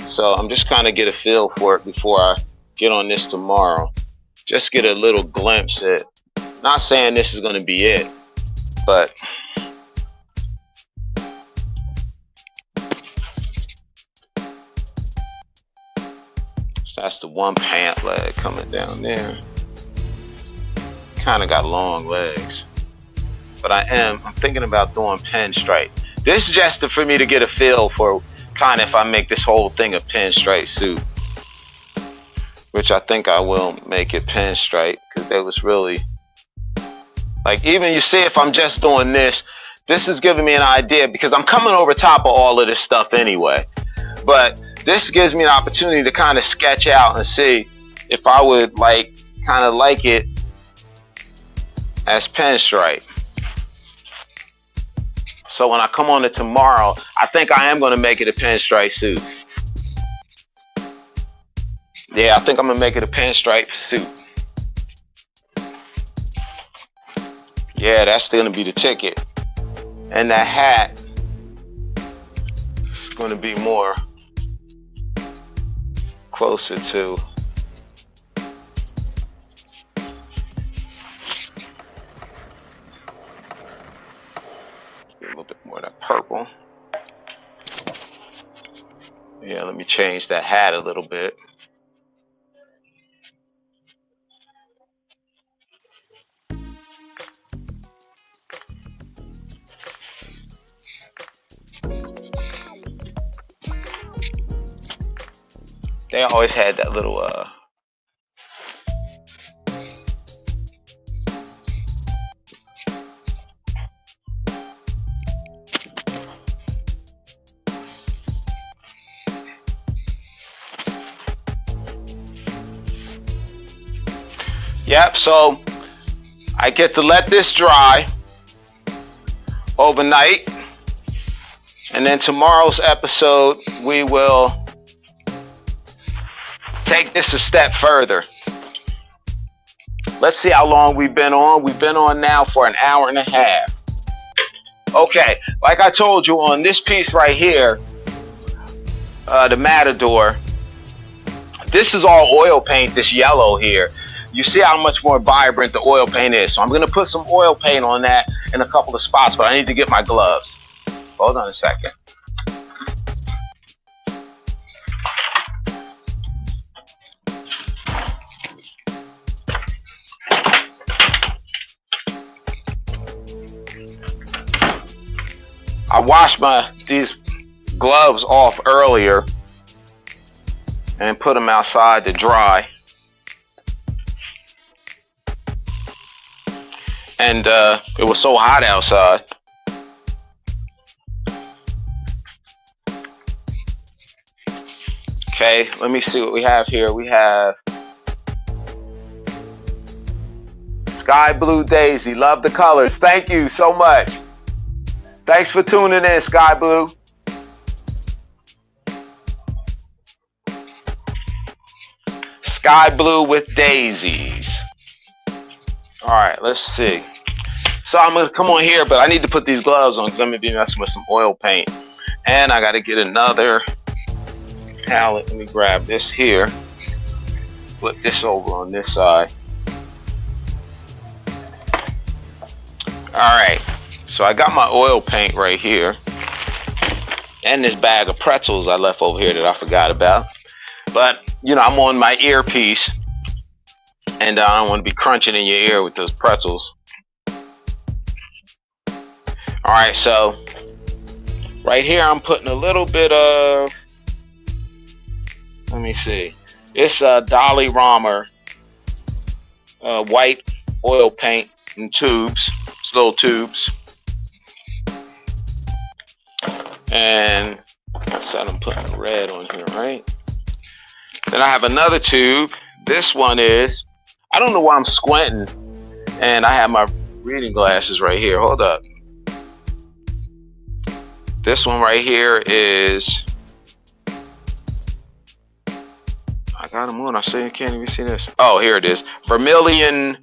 So I'm just kind of get a feel for it before I get on this tomorrow. Just get a little glimpse at, not saying this is going to be it, but so that's the one pant leg coming down there. Kind of got long legs, but I'm thinking about doing pinstripe. This is just for me to get a feel for kind of if I make this whole thing a pinstripe suit, which I think I will make it pinstripe, because there was really, like, even you see if I'm just doing this is giving me an idea, because I'm coming over top of all of this stuff anyway, but this gives me an opportunity to kind of sketch out and see if I would like kind of like it as pinstripe. So when I come on it tomorrow, I think I am going to make it a pinstripe suit. Yeah, I think I'm going to make it a pinstripe suit. Yeah, that's going to be the ticket. And that hat is going to be more closer to a little bit more of that purple. Yeah, let me change that hat a little bit. They always had that little Yep, so I get to let this dry overnight, and then tomorrow's episode we will take this a step further. Let's see how long we've been on. We've been on now for an hour and a half. Okay, like I told you on this piece right here, the Matador, this is all oil paint, this yellow here. You see how much more vibrant the oil paint is. So I'm gonna put some oil paint on that in a couple of spots, but I need to get my gloves. Hold on a second. I washed these gloves off earlier and put them outside to dry. And it was so hot outside. Okay, let me see what we have here. We have Sky Blue Daisy. Love the colors. Thank you so much. Thanks for tuning in, Sky Blue. Sky Blue with daisies. All right, let's see. So I'm gonna come on here, but I need to put these gloves on because I'm gonna be messing with some oil paint. And I gotta get another palette. Let me grab this here. Flip this over on this side. All right, so I got my oil paint right here. And this bag of pretzels I left over here that I forgot about. But, you know, I'm on my earpiece. And I don't want to be crunching in your ear with those pretzels. All right, so right here I'm putting a little bit of, let me see, it's a Dolly Rama white oil paint in tubes, it's little tubes. And I said I'm putting red on here, right? Then I have another tube. This one is, I don't know why I'm squinting, and I have my reading glasses right here. Hold up. This one right here is, I got them on. I say you can't even see this. Oh, here it is. Vermilion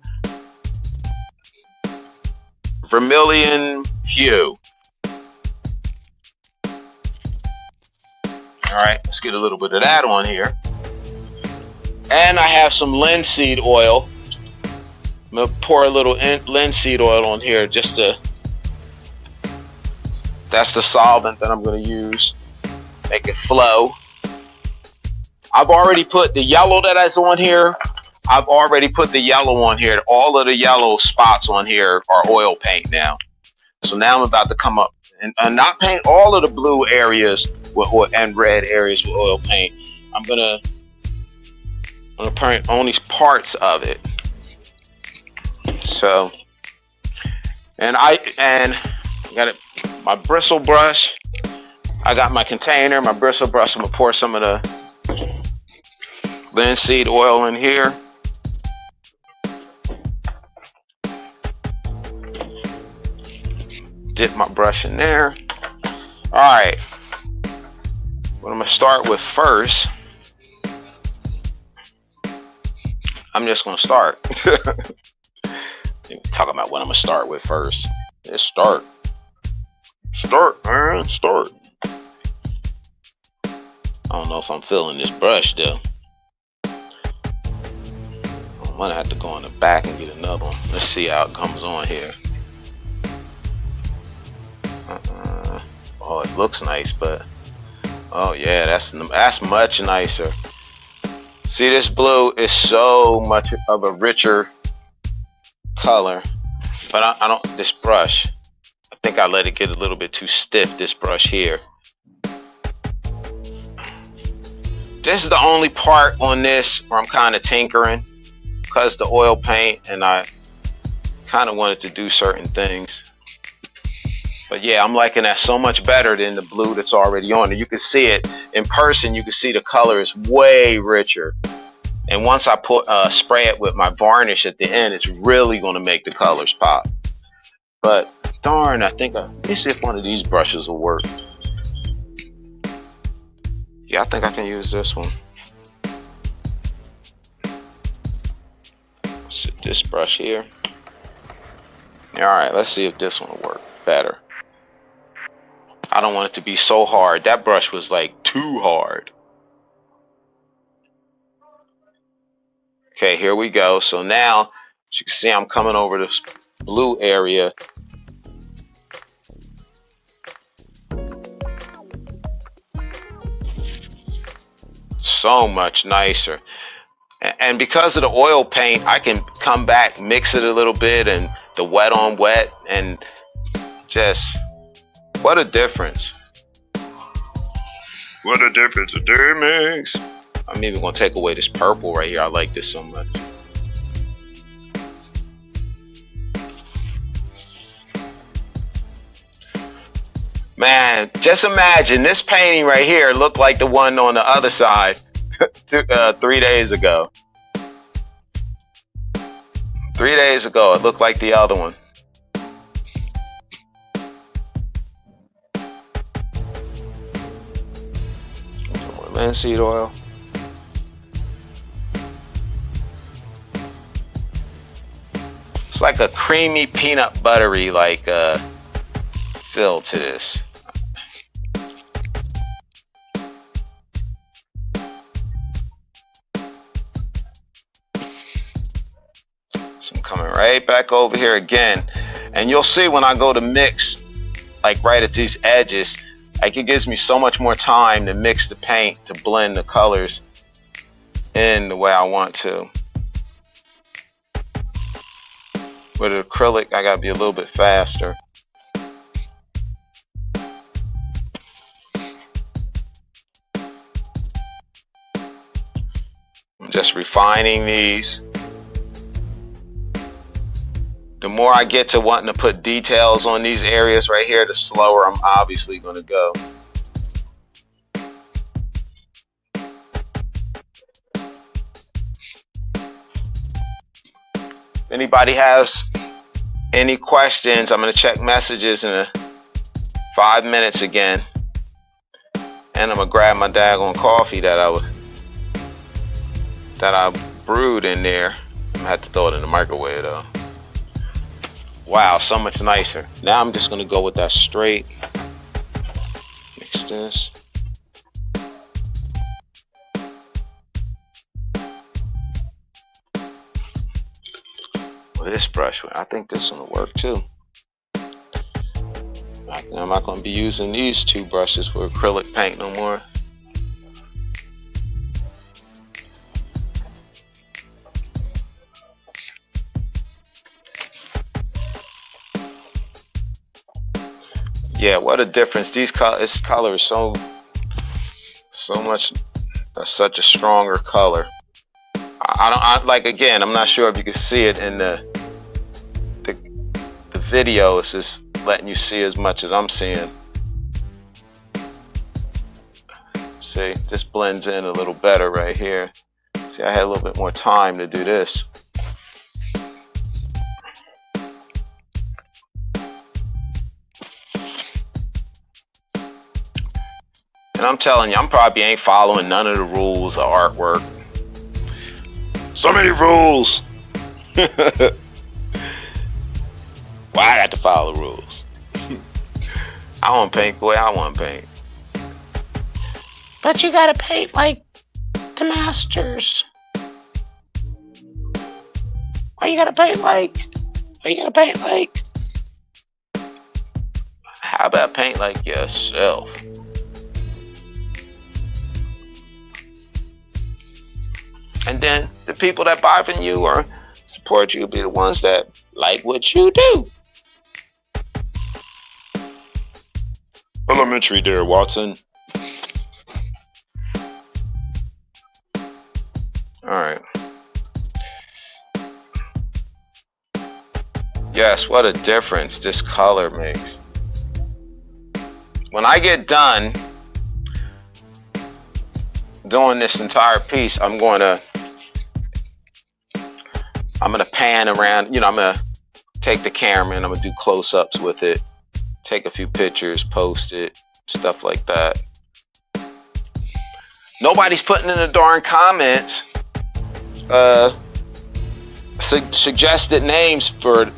hue. All right, let's get a little bit of that on here. And I have some linseed oil. I'm gonna pour a little linseed oil on here just to, that's the solvent that I'm gonna use, make it flow. I've already put the yellow that is on here. I've already put the yellow on here. All of the yellow spots on here are oil paint now. So now I'm about to come up and not paint all of the blue areas with oil, and red areas with oil paint. I'm gonna paint only parts of it. So, and I got it, my bristle brush. I got my container, my bristle brush. I'm gonna pour some of the linseed oil in here. Dip my brush in there. All right, what I'm gonna start with first, I'm just gonna start. Talk about what I'm gonna start with first. Let's start, man, start. I don't know if I'm feeling this brush though. I'm gonna have to go in the back and get another one. Let's see how it comes on here. Oh, it looks nice, but oh yeah, that's much nicer. See, this blue is so much of a richer color, but I don't, this brush, I think I let it get a little bit too stiff, this brush here. This is the only part on this where I'm kind of tinkering because the oil paint, and I kind of wanted to do certain things. But yeah, I'm liking that so much better than the blue that's already on it. You can see it in person. You can see the color is way richer. And once I put spray it with my varnish at the end, it's really going to make the colors pop. But darn, I think let me see if one of these brushes will work. Yeah, I think I can use this one. Sit this brush here. All right, let's see if this one will work better. I don't want it to be so hard. That brush was like too hard. Okay, here we go. So now, as you can see, I'm coming over this blue area. So much nicer. And because of the oil paint, I can come back, mix it a little bit, and the wet on wet, and just, what a difference. What a difference a day makes. I'm even gonna take away this purple right here. I like this so much. Man, just imagine this painting right here looked like the one on the other side 3 days ago. 3 days ago, it looked like the other one. Some more linseed oil. It's like a creamy peanut buttery like feel to this. So I'm coming right back over here again, and you'll see when I go to mix, like right at these edges, like it gives me so much more time to mix the paint to blend the colors in the way I want to. With acrylic, I gotta be a little bit faster. I'm just refining these. The more I get to wanting to put details on these areas right here, the slower I'm obviously gonna go. If anybody has any questions, I'm gonna check messages in 5 minutes again, and I'm gonna grab my daggone coffee that I brewed in there. I'm gonna have to throw it in the microwave though. Wow, so much nicer. Now I'm just gonna go with that straight. Mix this. this brush, I think this one will work too. I'm not going to be using these two brushes for acrylic paint no more. Yeah, what a difference. This color is so much, such a stronger color. I like, again, I'm not sure if you can see it in the video. It's just letting you see as much as I'm seeing. See, this blends in a little better right here. See, I had a little bit more time to do this. And I'm telling you, I'm probably ain't following none of the rules of artwork. So many rules. Why I got to follow the rules? I want to paint the way I want to paint. But you gotta paint like the masters. Why you gotta paint like? Why you gotta paint like? How about paint like yourself? And then the people that buy from you or support you will be the ones that like what you do. Elementary there, Watson. Alright. Yes, what a difference this color makes. When I get done doing this entire piece, I'm gonna pan around, you know, I'm gonna take the camera and I'm gonna do close-ups with it, take a few pictures, post it, stuff like that. Nobody's putting in the darn comments suggested names for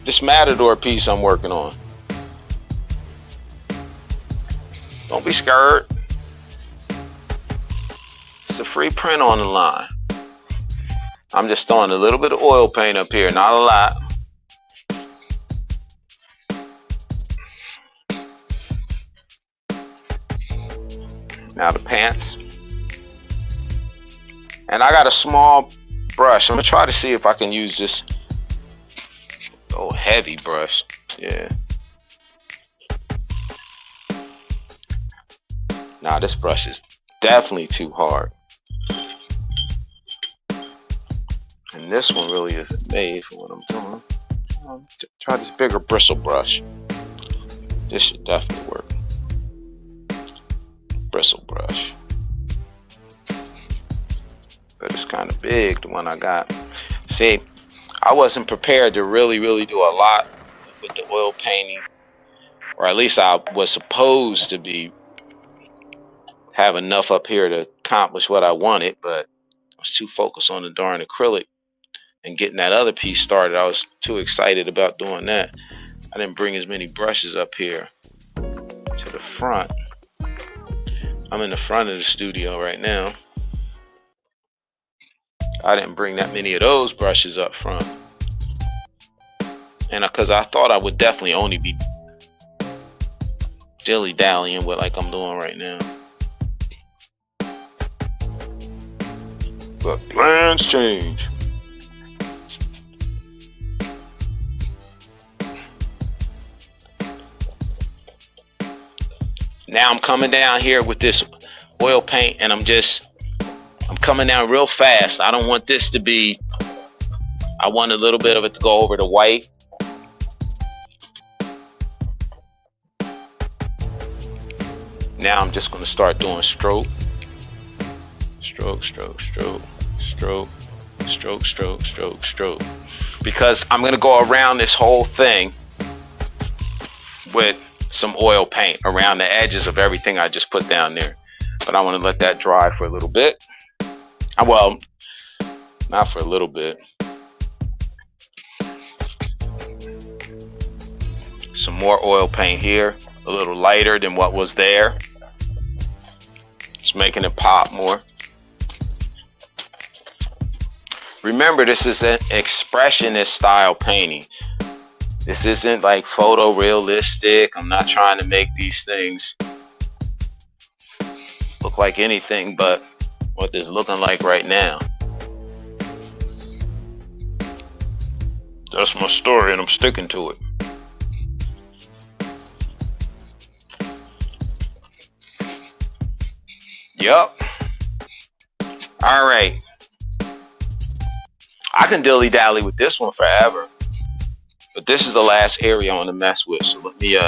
this Matador piece I'm working on. Don't be scared. It's a free print on the line. I'm just throwing a little bit of oil paint up here, not a lot. Now the pants. And I got a small brush. I'm gonna try to see if I can use this heavy brush. Yeah. Now this brush is definitely too hard. And this one really isn't made for what I'm doing. I'll try this bigger bristle brush. This should definitely work. Bristle brush. But it's kind of big, the one I got. See, I wasn't prepared to really do a lot with the oil painting. Or at least I was supposed to have enough up here to accomplish what I wanted, but I was too focused on the darn acrylic and getting that other piece started. I was too excited about doing that. I didn't bring as many brushes up here to the front. I'm in the front of the studio right now. I didn't bring that many of those brushes up front. And because I thought I would definitely only be dilly-dallying with like I'm doing right now. But plans change. Now I'm coming down here with this oil paint and I'm coming down real fast. I don't want this to be, I want a little bit of it to go over the white. Now I'm just going to start doing stroke. Stroke, stroke, stroke, stroke, stroke, stroke, stroke, stroke. Because I'm going to go around this whole thing with some oil paint around the edges of everything I just put down there. But I want to let that dry for a little bit. Well, not for a little bit. Some more oil paint here, a little lighter than what was there. Just making it pop more. Remember, this is an expressionist style painting. This isn't like photorealistic. I'm not trying to make these things look like anything but what this is looking like right now. That's my story and I'm sticking to it. Yup. All right. I can dilly-dally with this one forever. But this is the last area I want to mess with. So let me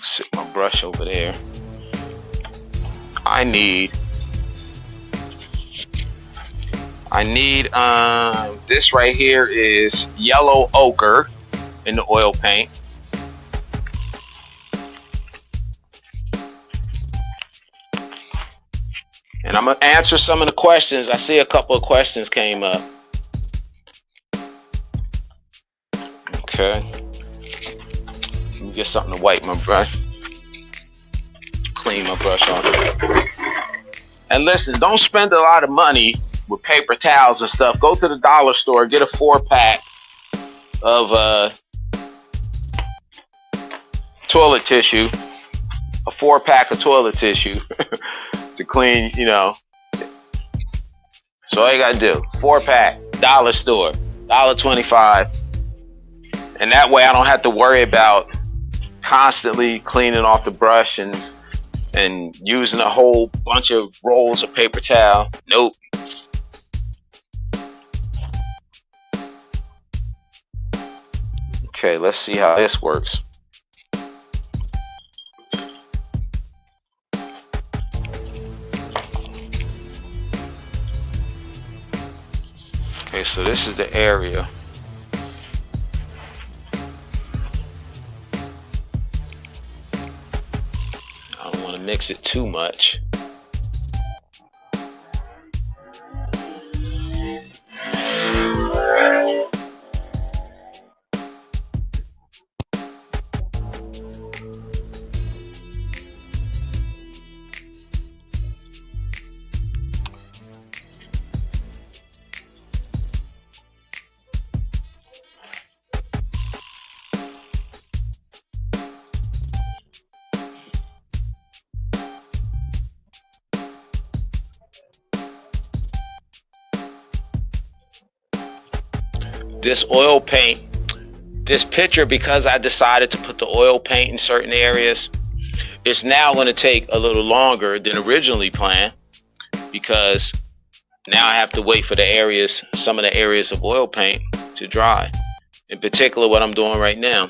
sit my brush over there. I need this right here is yellow ochre in the oil paint. And I'm gonna answer some of the questions. I see a couple of questions came up. Okay. Let me get something to wipe my brush. Clean my brush off. And listen, don't spend a lot of money with paper towels and stuff. Go to the dollar store, get a 4-pack of toilet tissue. A 4-pack of toilet tissue to clean, you know. So all you gotta do, 4-pack, dollar store, $1.25. And that way I don't have to worry about constantly cleaning off the brush and using a whole bunch of rolls of paper towel. Nope. Okay, let's see how this works. Okay, so this is the area. I don't want to mix it too much. This oil paint, this picture, because I decided to put the oil paint in certain areas, it's now going to take a little longer than originally planned, because now I have to wait for the areas, some of the areas of oil paint to dry. In particular, what I'm doing right now.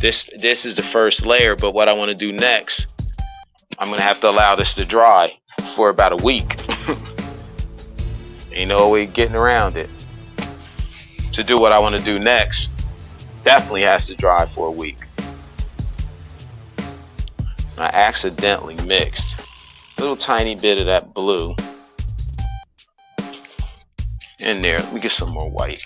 This is the first layer, but what I want to do next, I'm going to have to allow this to dry for about a week. Ain't no way getting around it. To do what I want to do next, definitely has to dry for a week. I accidentally mixed a little tiny bit of that blue in there. Let me get some more white.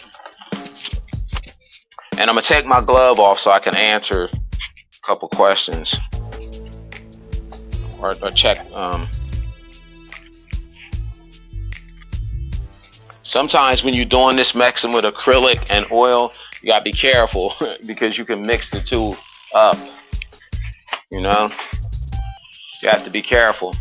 And I'm gonna take my glove off so I can answer a couple questions or check. Sometimes when you're doing this mixing with acrylic and oil, you gotta be careful because you can mix the two up. You know, you have to be careful.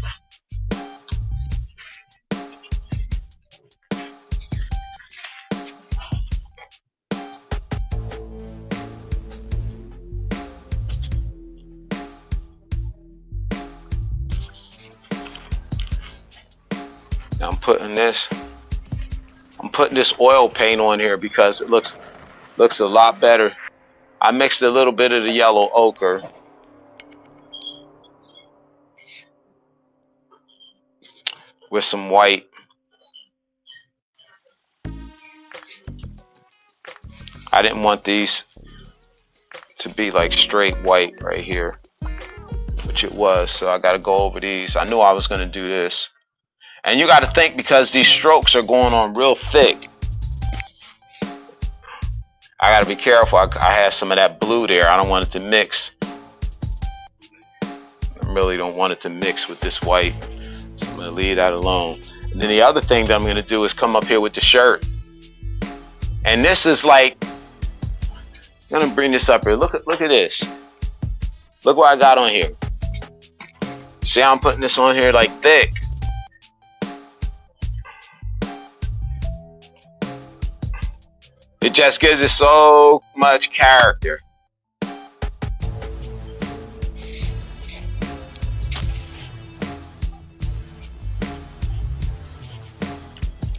Now I'm putting this oil paint on here because it looks a lot better. I mixed a little bit of the yellow ochre with some white. I didn't want these to be like straight white right here, which it was, so I got to go over these. I knew I was going to do this. And you got to think, because these strokes are going on real thick, I got to be careful. I had some of that blue there. I don't want it to mix. I really don't want it to mix with this white. So I'm going to leave that alone. And then the other thing that I'm going to do is come up here with the shirt. And this is like, I'm going to bring this up here. Look at this. Look what I got on here. See how I'm putting this on here like thick. It just gives it so much character.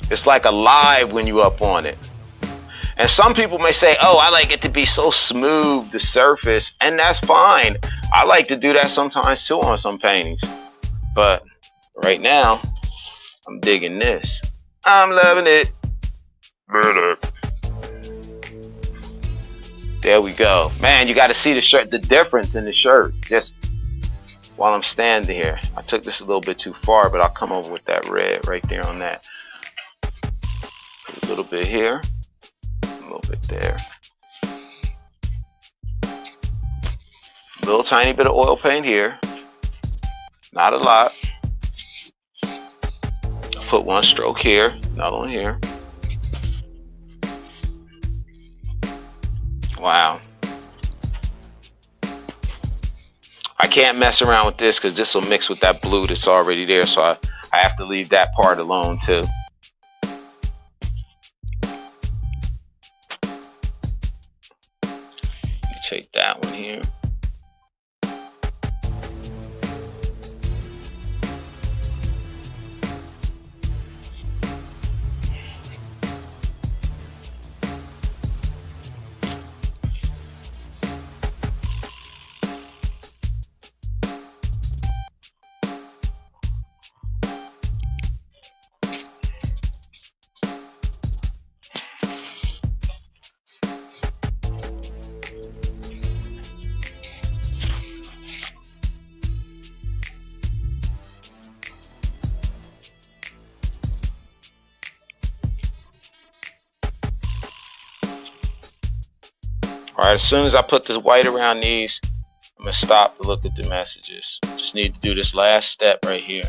It's like alive when you up on it. And some people may say, oh, I like it to be so smooth, the surface, and that's fine. I like to do that sometimes too on some paintings. But right now, I'm digging this. I'm loving it. There we go. Man, you got to see the shirt, the difference in the shirt. Just while I'm standing here. I took this a little bit too far, but I'll come over with that red right there on that. Put a little bit here, a little bit there. A little tiny bit of oil paint here. Not a lot. Put one stroke here, another one here. Wow. I can't mess around with this because this will mix with that blue that's already there, so I have to leave that part alone too. You take that one here. All right, as soon as I put this white around these, I'm gonna stop to look at the messages. Just need to do this last step right here.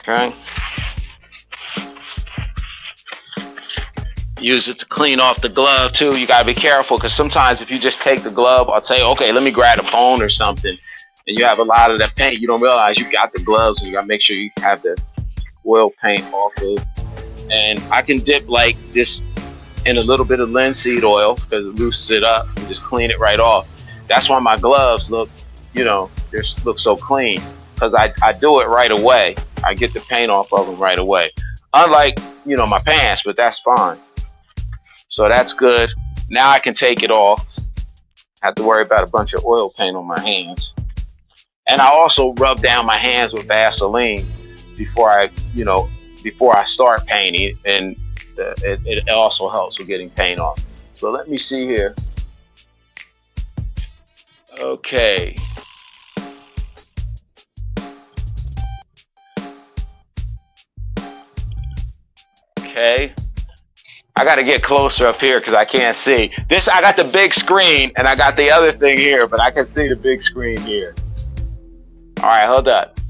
Okay. Use it to clean off the glove too. You gotta be careful because sometimes if you just take the glove, I'll say, okay, let me grab a phone or something. And you have a lot of that paint, you don't realize you got the gloves, and you gotta make sure you have the oil paint off of. And I can dip like this in a little bit of linseed oil because it loosens it up and just clean it right off. That's why my gloves look, you know, they look so clean because I do it right away. I get the paint off of them right away. Unlike, you know, my pants, but that's fine. So that's good. Now I can take it off. I have to worry about a bunch of oil paint on my hands. And I also rub down my hands with Vaseline before I start painting, and it also helps with getting paint off. So let me see here. Okay. Okay. I got to get closer up here because I can't see. This, I got the big screen and I got the other thing here, but I can see the big screen here. All right, hold up.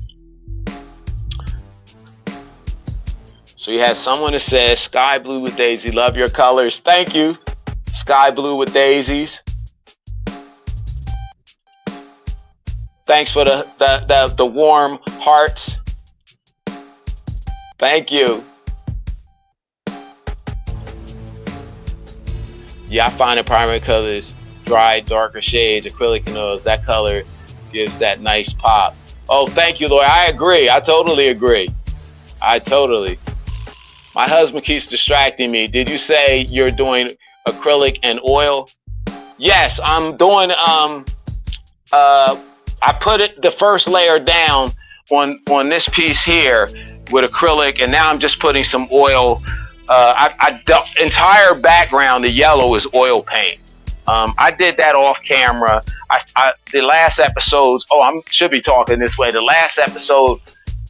So you had someone that says, sky blue with daisy, love your colors. Thank you. Sky blue with daisies. Thanks for the warm hearts. Thank you. Yeah, I find the primary colors, dry, darker shades, acrylic and oils. That color gives that nice pop. Oh, thank you, Lord. I agree. I totally agree. My husband keeps distracting me. Did you say you're doing acrylic and oil? Yes, I'm doing, I put the first layer down on this piece here with acrylic, and now I'm just putting some oil. The entire background, the yellow, is oil paint. I did that off camera. The last episodes, should be talking this way. The last episode,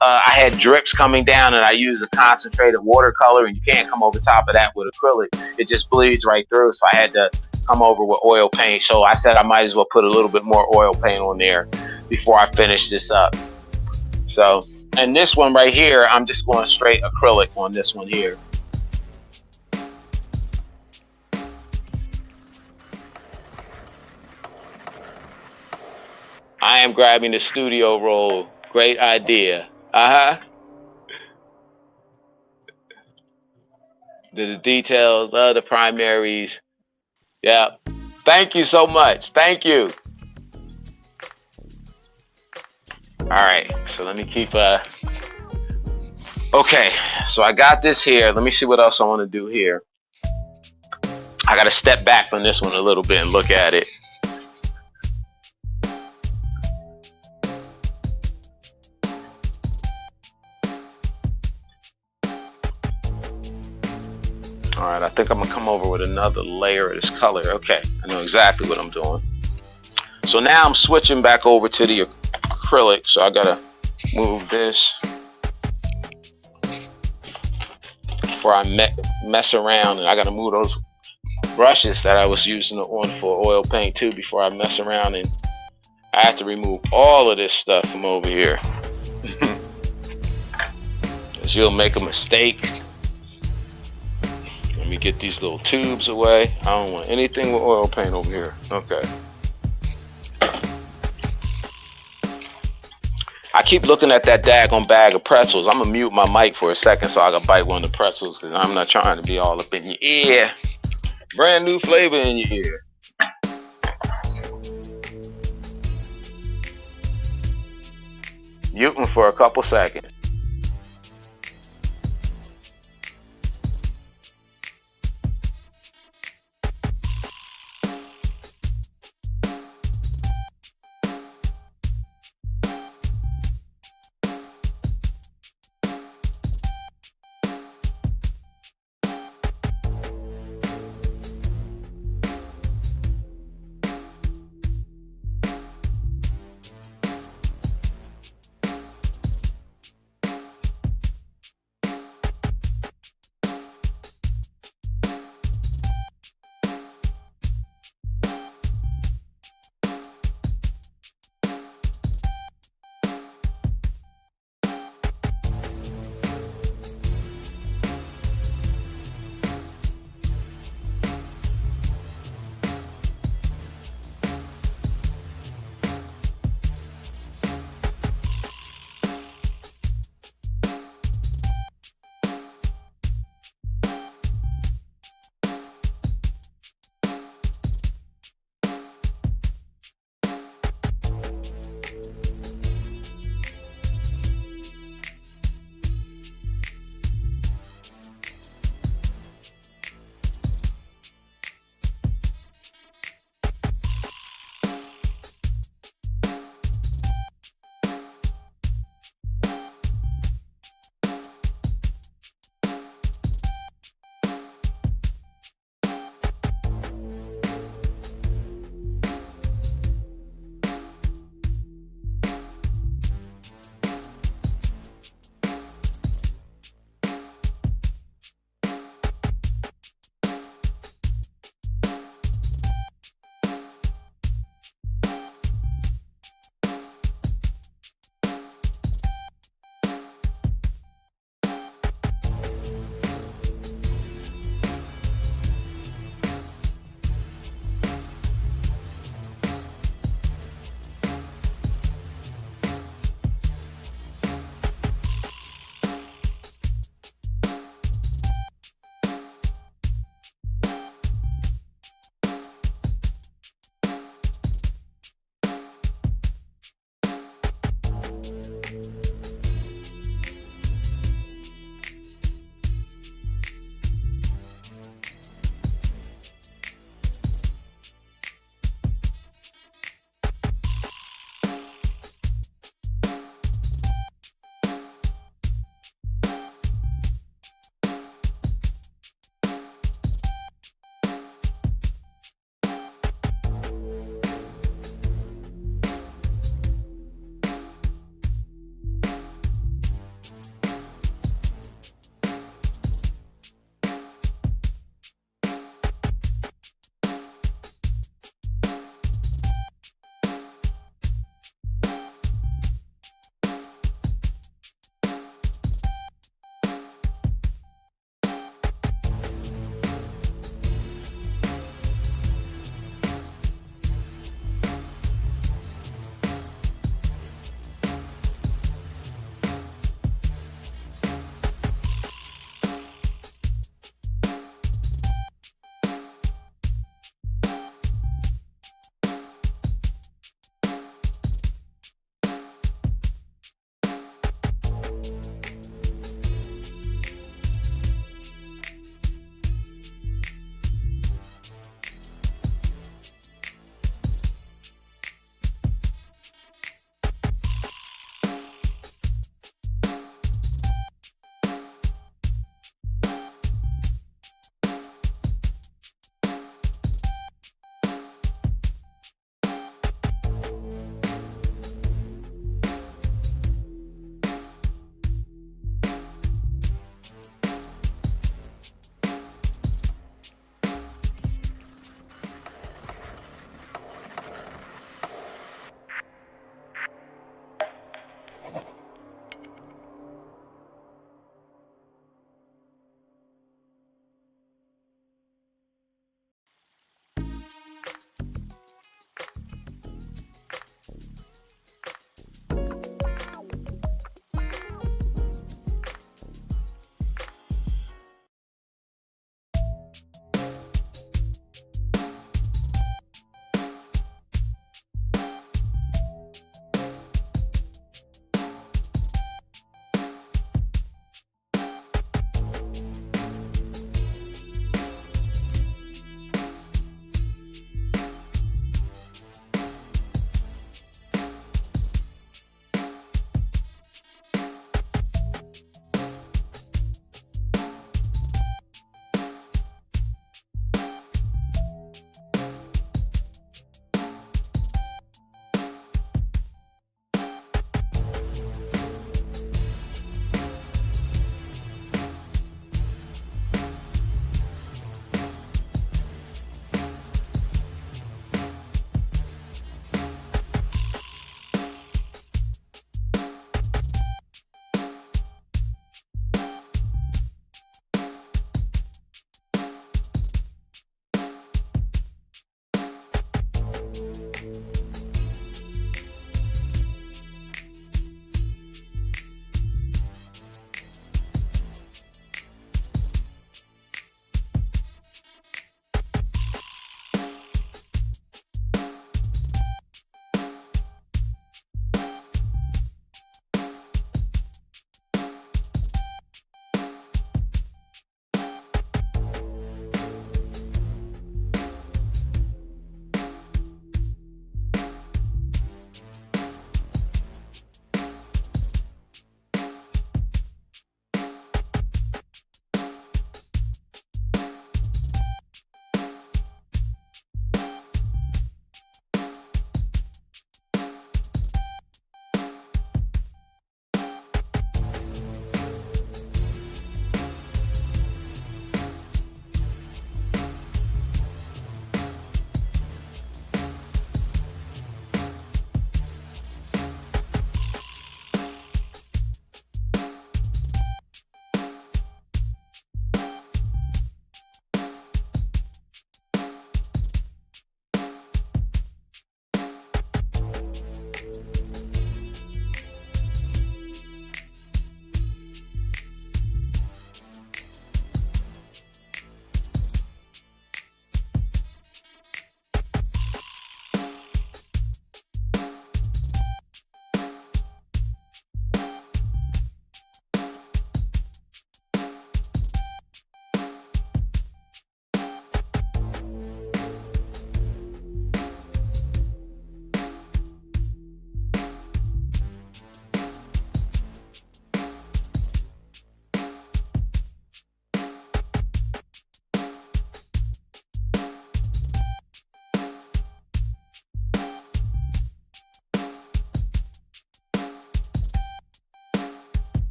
I had drips coming down, and I used a concentrated watercolor, and you can't come over top of that with acrylic. It just bleeds right through. So I had to come over with oil paint. So I said I might as well put a little bit more oil paint on there before I finish this up. So, and this one right here, I'm just going straight acrylic on this one here. I am grabbing the studio roll. Great idea. The details of the primaries. Yeah. Thank you so much. Thank you. All right. So let me keep okay. So I got this here. Let me see what else I want to do here. I got to step back from this one a little bit and look at it. All right, I think I'm gonna come over with another layer of this color. Okay, I know exactly what I'm doing. So now I'm switching back over to the acrylic. So I gotta move this before I mess around, and I gotta move those brushes that I was using on for oil paint too before I mess around, and I have to remove all of this stuff from over here. Because you'll make a mistake. Let me get these little tubes away. I don't want anything with oil paint over here. Okay. I keep looking at that daggone bag of pretzels. I'm gonna mute my mic for a second so I can bite one of the pretzels, because I'm not trying to be all up in your ear. Brand new flavor in your ear. Muting for a couple seconds.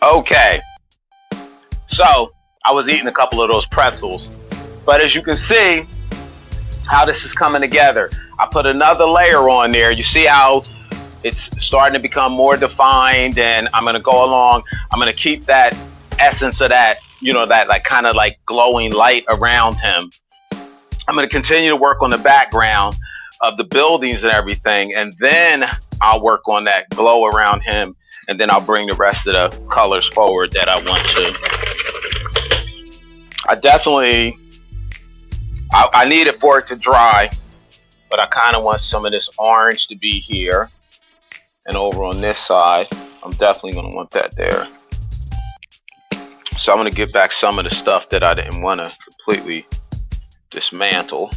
Okay, so I was eating a couple of those pretzels, but as you can see how this is coming together, I put another layer on there. You see how it's starting to become more defined, and I'm going to go along. I'm going to keep that essence of that, that like kind of like glowing light around him. I'm going to continue to work on the background of the buildings and everything, and then I'll work on that glow around him, and then I'll bring the rest of the colors forward that I want to. I need it for it to dry, but I kind of want some of this orange to be here, and over on this side I'm definitely going to want that there. So I'm going to get back some of the stuff that I didn't want to completely dismantle.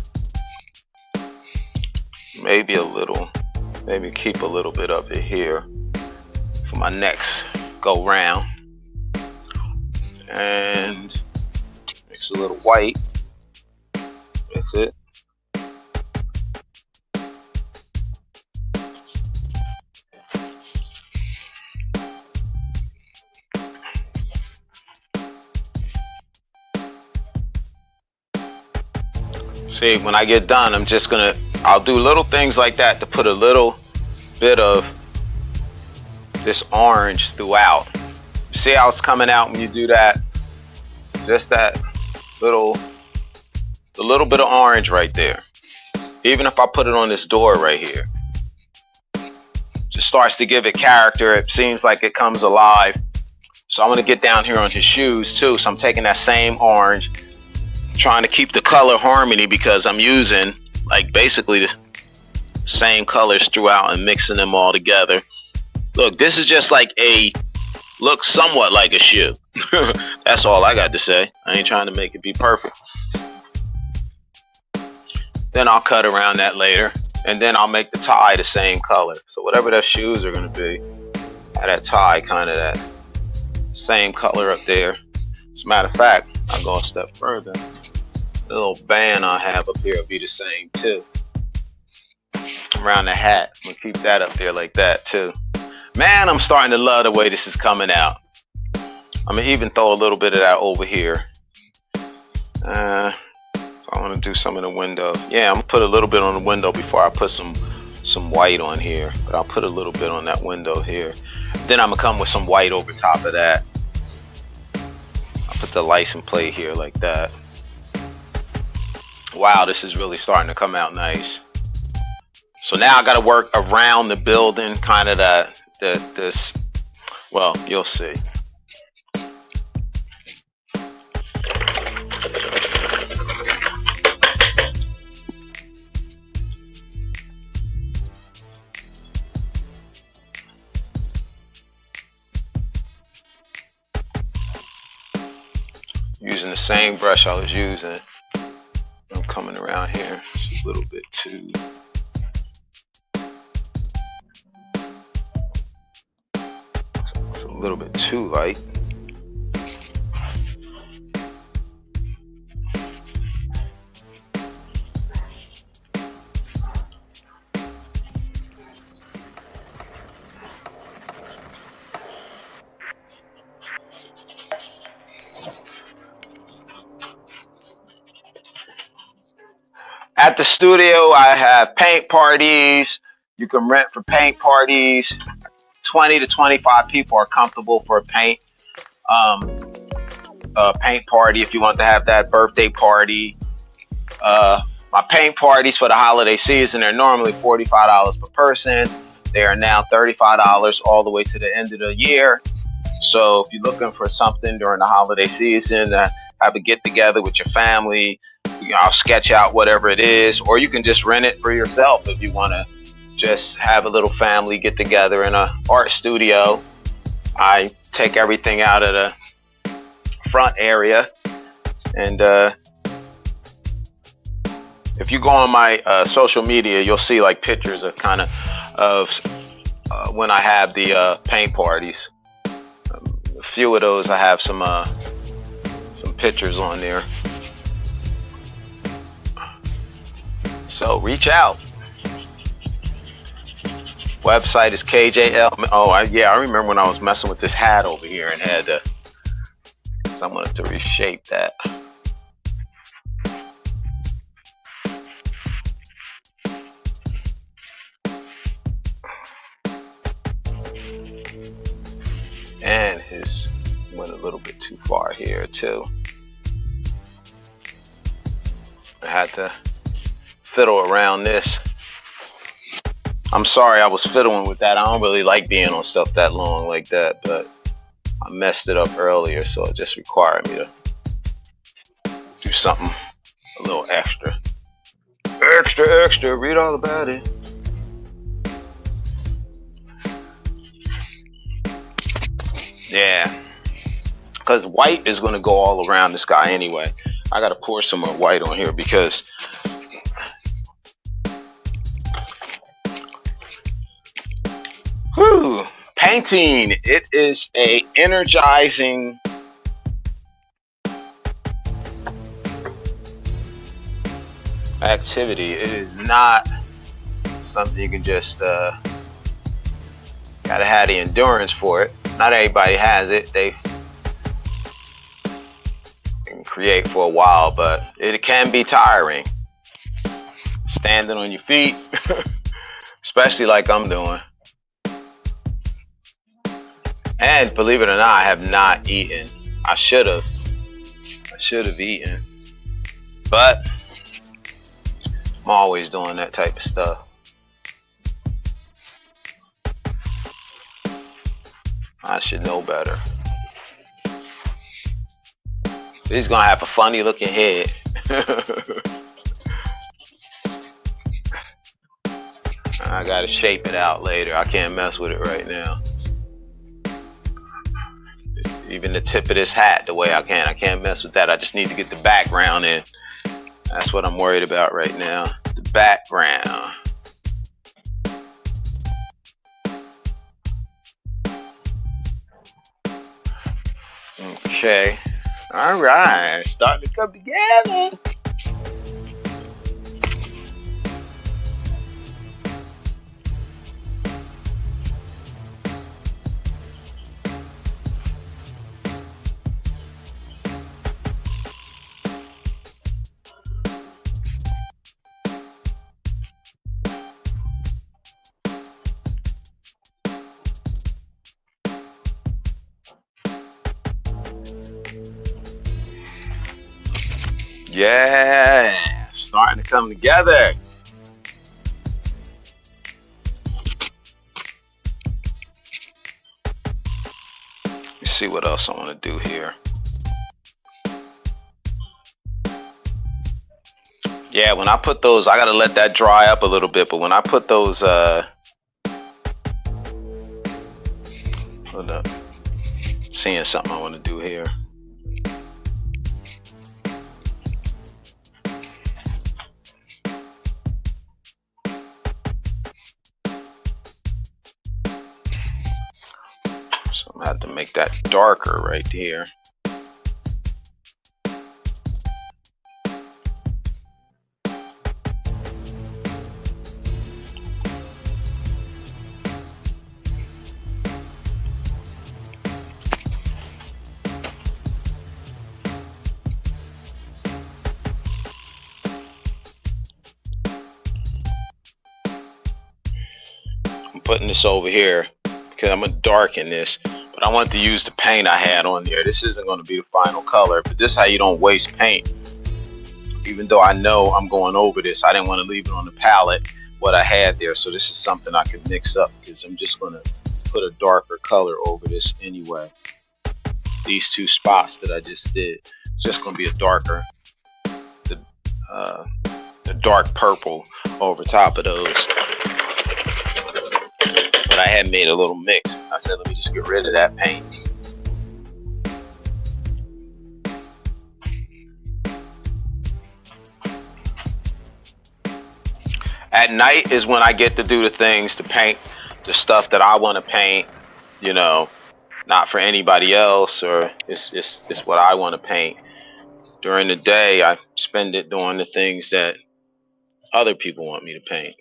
Maybe keep a little bit of it here for my next go round. And mix a little white with it. See, when I get done, I'll do little things like that to put a little bit of this orange throughout. See how it's coming out when you do that? Just that little bit of orange right there. Even if I put it on this door right here, just starts to give it character. It seems like it comes alive. So I'm gonna get down here on his shoes too. So I'm taking that same orange, trying to keep the color harmony, because I'm using like basically the same colors throughout and mixing them all together. Look, this is just like looks somewhat like a shoe. That's all I got to say. I ain't trying to make it be perfect. Then I'll cut around that later, and then I'll make the tie the same color. So whatever those shoes are going to be, have that tie kind of that same color up there. As a matter of fact, I'll go a step further. The little band I have up here will be the same too. Around the hat, I'm gonna keep that up there like that too. Man, I'm starting to love the way this is coming out. I'm gonna even throw a little bit of that over here. I want to do some in the window. Yeah, I'm gonna put a little bit on the window before I put some white on here. But I'll put a little bit on that window here. Then I'm gonna come with some white over top of that. I'll put the license plate here like that. Wow, this is really starting to come out nice. So now I got to work around the building, kind of this. Well, you'll see. Using the same brush I was using. I'm coming around here. It's a little bit too. It's a little bit too light. At the studio, I have paint parties. You can rent for paint parties. 20 to 25 people are comfortable for a paint party. If you want to have that birthday party, my paint parties for the holiday season are normally $45 per person. They are now $35 all the way to the end of the year. So if you're looking for something during the holiday season, have a get together with your family, I'll sketch out whatever it is, or you can just rent it for yourself if you want to just have a little family get together in an art studio. I take everything out of the front area, and if you go on my social media, you'll see like pictures of when I have the paint parties. A few of those I have some pictures on there. So reach out. Website is KJL. Oh, yeah, I remember when I was messing with this hat over here and had to, so I wanted to reshape that. And his went a little bit too far here too. I had to fiddle around this. I'm sorry I was fiddling with that. I don't really like being on stuff that long like that, but I messed it up earlier, so it just required me to do something a little extra. Extra, read all about it. Yeah, because white is going to go all around this guy anyway. I got to pour some more white on here because painting, it is a energizing activity. It is not something you can just gotta have the endurance for it. Not everybody has it. They can create for a while, but it can be tiring standing on your feet, especially like I'm doing. And believe it or not, I have not eaten. I should have eaten, but I'm always doing that type of stuff. I should know better. He's gonna have a funny looking head. I gotta shape it out later. I can't mess with it right now. Even the tip of this hat, the way I can't mess with that. I just need to get the background in. That's what I'm worried about right now. The background. Okay. All right. Starting to come together. Yeah, starting to come together. Let's see what else I want to do here. Yeah, when I put those, I gotta let that dry up a little bit, but when I put those, hold up, seeing something I want to do here. So I'm gonna have to make that darker right here. I'm putting this over here because I'm gonna darken this, but I want to use the paint I had on there. This isn't going to be the final color, but this is how you don't waste paint. Even though I know I'm going over this, I didn't want to leave it on the palette what I had there, so this is something I could mix up because I'm just going to put a darker color over this anyway. These two spots that I just did, it's just going to be a darker, the dark purple over top of those. But I had made a little mix. I said, let me just get rid of that paint. At night is when I get to do the things to paint the stuff that I want to paint, you know, not for anybody else, or it's what I want to paint. During the day, I spend it doing the things that other people want me to paint.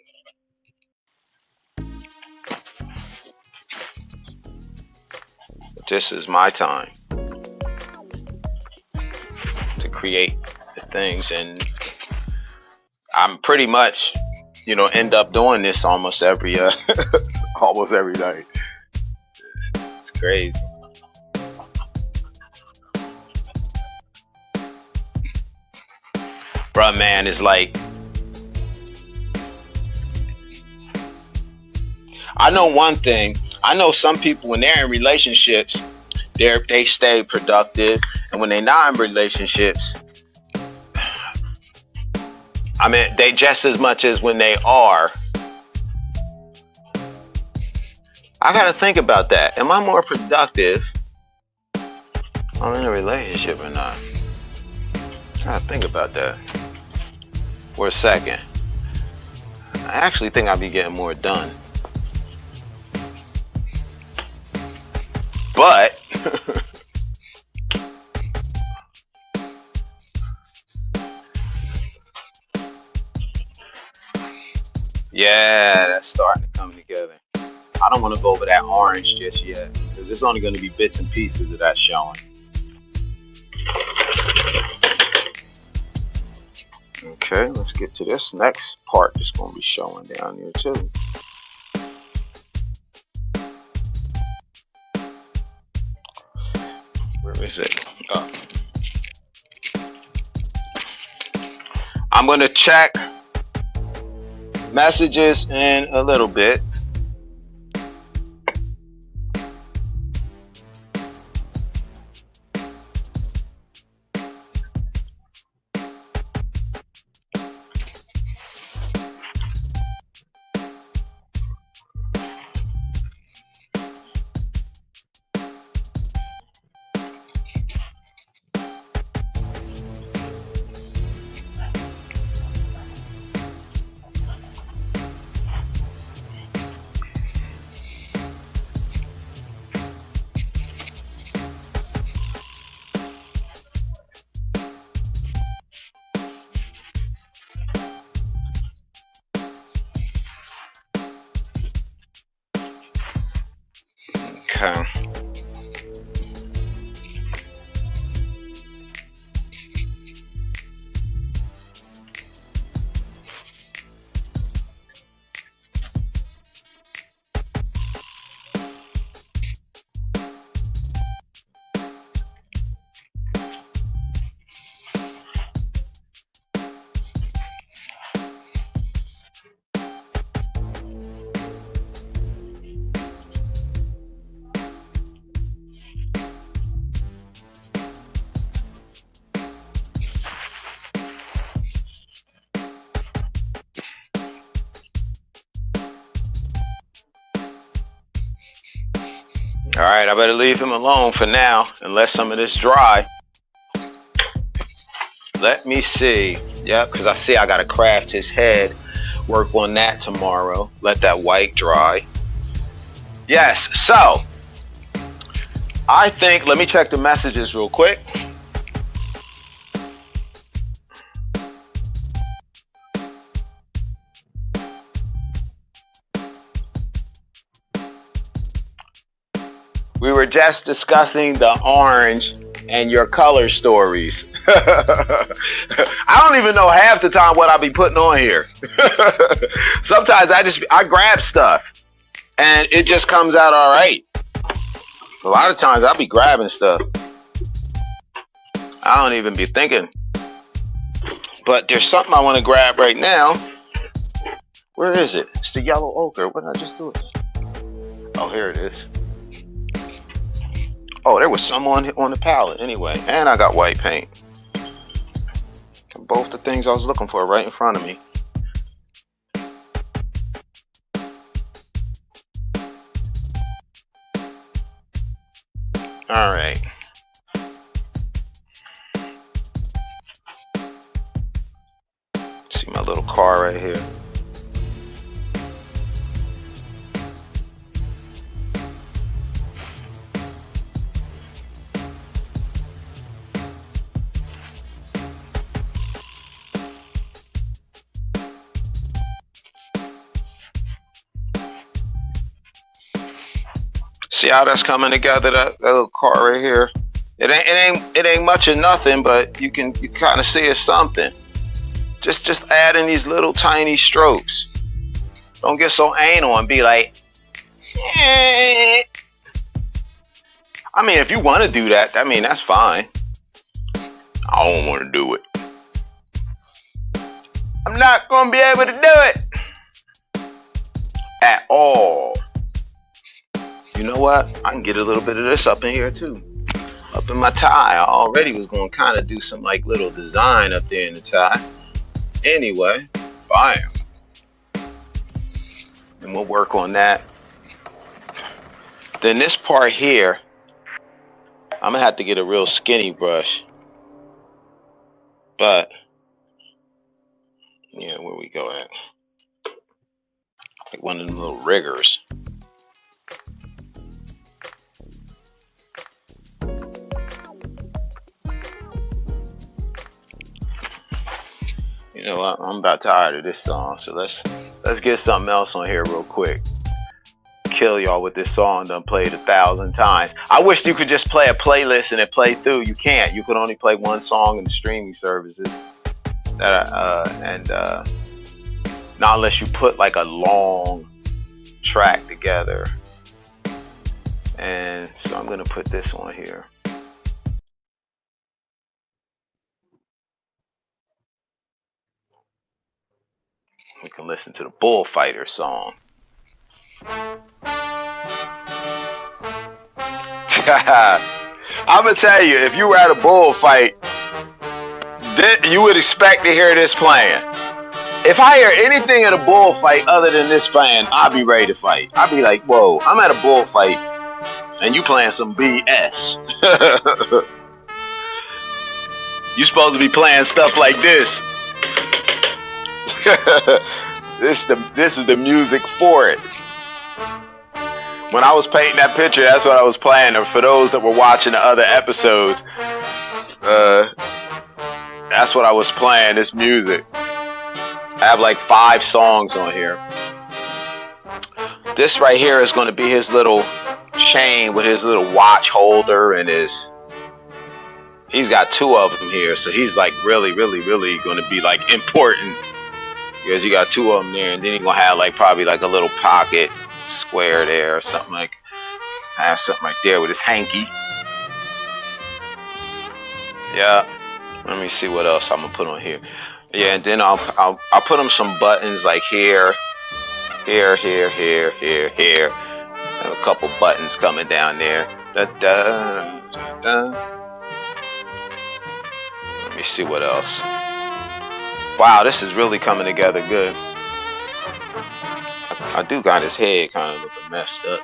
This is my time to create the things, and I'm pretty much, end up doing this almost every almost every night. It's crazy. Bruh, man, it's like, I know one thing. I know some people, when they're in relationships, they stay productive, and when they're not in relationships, I mean, they just as much as when they are. I gotta think about that. Am I more productive when I'm in a relationship or not? I gotta think about that for a second. I actually think I'll be getting more done. But yeah, that's starting to come together. I don't want to go over that orange just yet, because it's only going to be bits and pieces of that showing. Okay, let's get to this next part that's going to be showing down here too. Where is it? Oh. I'm going to check messages in a little bit. Okay. All right, I better leave him alone for now and let some of this dry. Let me see. Yep, because I see I got to craft his head. Work on that tomorrow. Let that white dry. Yes, so I think, let me check the messages real quick. We were just discussing the orange and your color stories. I don't even know half the time what I'll be putting on here. Sometimes I grab stuff and it just comes out all right. A lot of times I'll be grabbing stuff. I don't even be thinking. But there's something I want to grab right now. Where is it? It's the yellow ochre. What did I just do with it? Oh, here it is. Oh, there was some on the palette anyway. And I got white paint. Both the things I was looking for right in front of me. All right. See my little car right here. See how that's coming together? That little part right here. It ain't much of nothing, but you kind of see it's something. Just adding these little tiny strokes. Don't get so anal and be like, eh. I mean, if you want to do that, I mean, that's fine. I don't want to do it. I'm not going to be able to do it at all. You know what? I can get a little bit of this up in here too. Up in my tie. I already was going to kind of do some like little design up there in the tie. Anyway, bam. And we'll work on that. Then this part here, I'm going to have to get a real skinny brush. But, yeah, where we go at? Like one of them little riggers. You know what? I'm about tired of this song, so let's get something else on here real quick. Kill y'all with this song done played 1,000 times. I wish you could just play a playlist and it play through. You can't. You could only play one song in the streaming services. Not unless you put like a long track together. And so I'm gonna put this on here. We can listen to the Bullfighter song. I'm gonna tell you, if you were at a bullfight, you would expect to hear this playing. If I hear anything at a bullfight other than this playing, I'll be ready to fight. I'll be like, whoa, I'm at a bullfight and you playing some BS. You supposed to be playing stuff like this. This is the music for it. When I was painting that picture, that's what I was playing. And for those that were watching the other episodes, that's what I was playing, this music. I have like 5 songs on here. This right here is going to be his little chain with his little watch holder and he's got 2 of them here. So he's like really going to be like important because you got 2 of them there, and then he's going to have like probably like a little pocket square there or something like, have something right there with his hanky. Yeah, let me see what else I'm gonna put on here. Yeah, and then I'll put him some buttons like here, and a couple buttons coming down there. Da, da, da, da. Let me see what else. Wow, this is really coming together good. I do got his head kind of looking messed up.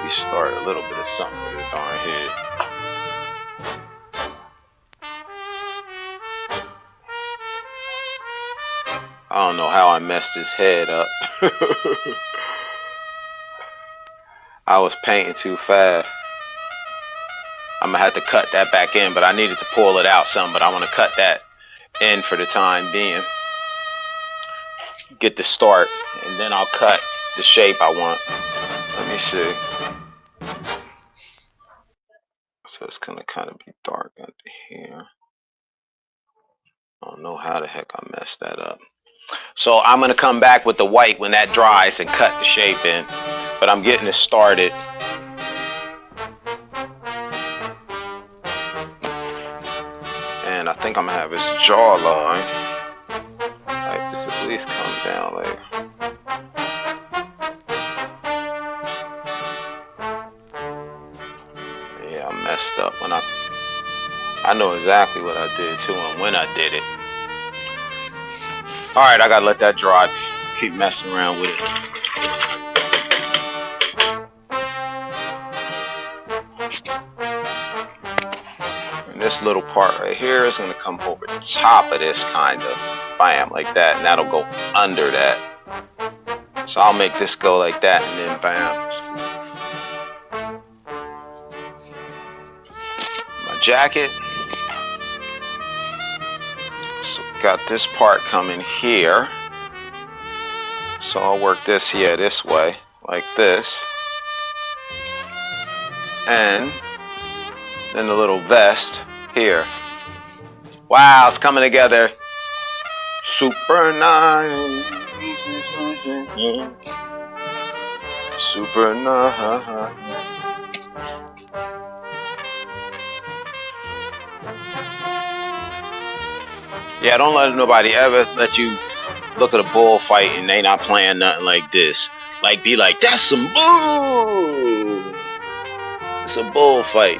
We start a little bit of something with his darn head. I don't know how I messed his head up. I was painting too fast. I'm gonna have to cut that back in, but I needed to pull it out some, but I want to cut that in for the time being. Get the start, and then I'll cut the shape I want. Let me see. So it's gonna kind of be dark under here. I don't know how the heck I messed that up. So I'm gonna come back with the white when that dries and cut the shape in, but I'm getting it started. And I think I'm gonna have his jawline. Like this at least come down like. Yeah, I messed up when I know exactly what I did to him when I did it. Alright, I gotta let that dry. Keep messing around with it. And this little part right here is gonna come over the top of this kind of. Bam, like that, and that'll go under that. So I'll make this go like that, and then bam. My jacket. So got this part coming here. So I'll work this here this way. like this. And then the little vest here. Wow, it's coming together. Super nice. Super nice. Yeah, don't let nobody ever let you look at a bullfight and they not playing nothing like this. Like, be like, that's some bull. It's a bullfight.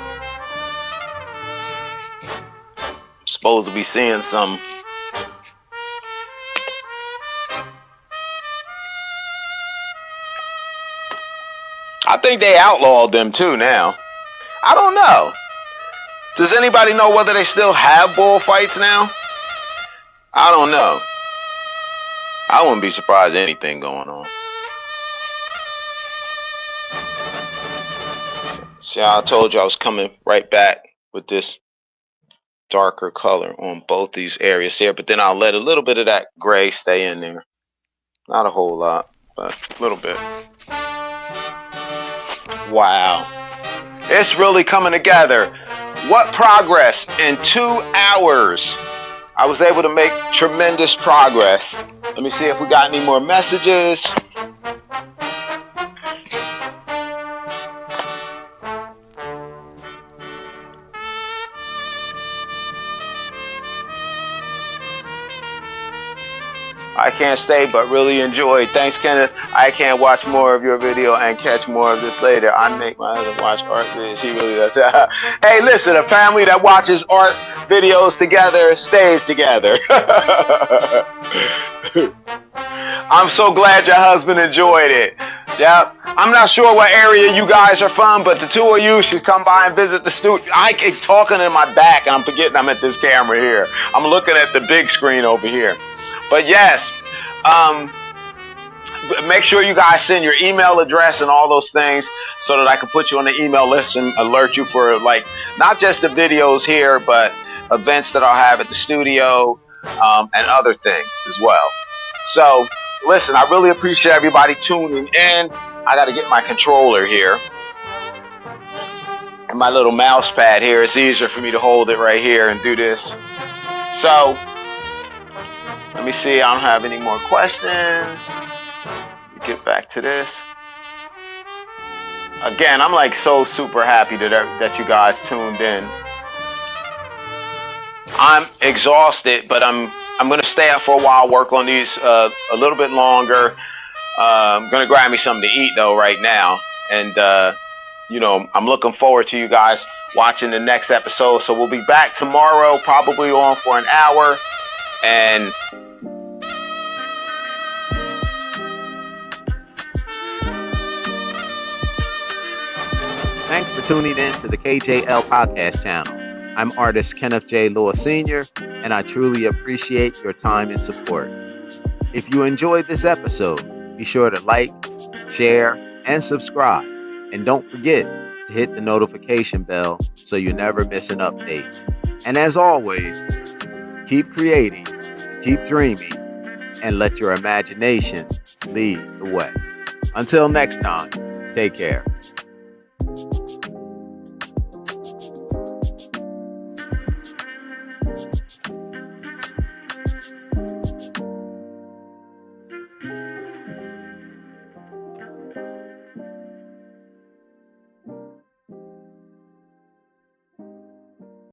Supposed to be seeing some. I think they outlawed them too now. I don't know. Does anybody know whether they still have bullfights now? I don't know. I wouldn't be surprised at anything going on. See how I told you I was coming right back with this darker color on both these areas here, but then I'll let a little bit of that gray stay in there. Not a whole lot, but a little bit. Wow. It's really coming together. What progress in 2 hours. I was able to make tremendous progress. Let me see if we got any more messages. I can't stay but really enjoy. Thanks, Kenneth. I can't watch more of your video and catch more of this later. I make my husband watch art videos. He really does. Hey, listen, a family that watches art videos together stays together. I'm so glad your husband enjoyed it. Yep. I'm not sure what area you guys are from, but the two of you should come by and visit the studio. I keep talking in my back, and I'm forgetting I'm at this camera here. I'm looking at the big screen over here. But yes, make sure you guys send your email address and all those things so that I can put you on the email list and alert you for, like, not just the videos here, but events that I'll have at the studio and other things as well. So, listen, I really appreciate everybody tuning in. I got to get my controller here. And my little mouse pad here. It's easier for me to hold it right here and do this. So, let me see. I don't have any more questions. Get back to this. Again, I'm like so super happy that you guys tuned in. I'm exhausted, but I'm gonna stay up for a while, work on these a little bit longer. I'm gonna grab me something to eat though right now, and you know, I'm looking forward to you guys watching the next episode. So we'll be back tomorrow, probably on for an hour, and thanks for tuning in to the KJL Podcast channel. I'm artist Kenneth J Lewis Sr., and I truly appreciate your time and support. If you enjoyed this episode, be sure to like, share, and subscribe. And don't forget to hit the notification bell so you never miss an update. And as always, keep creating, keep dreaming, and let your imagination lead the way. Until next time, take care.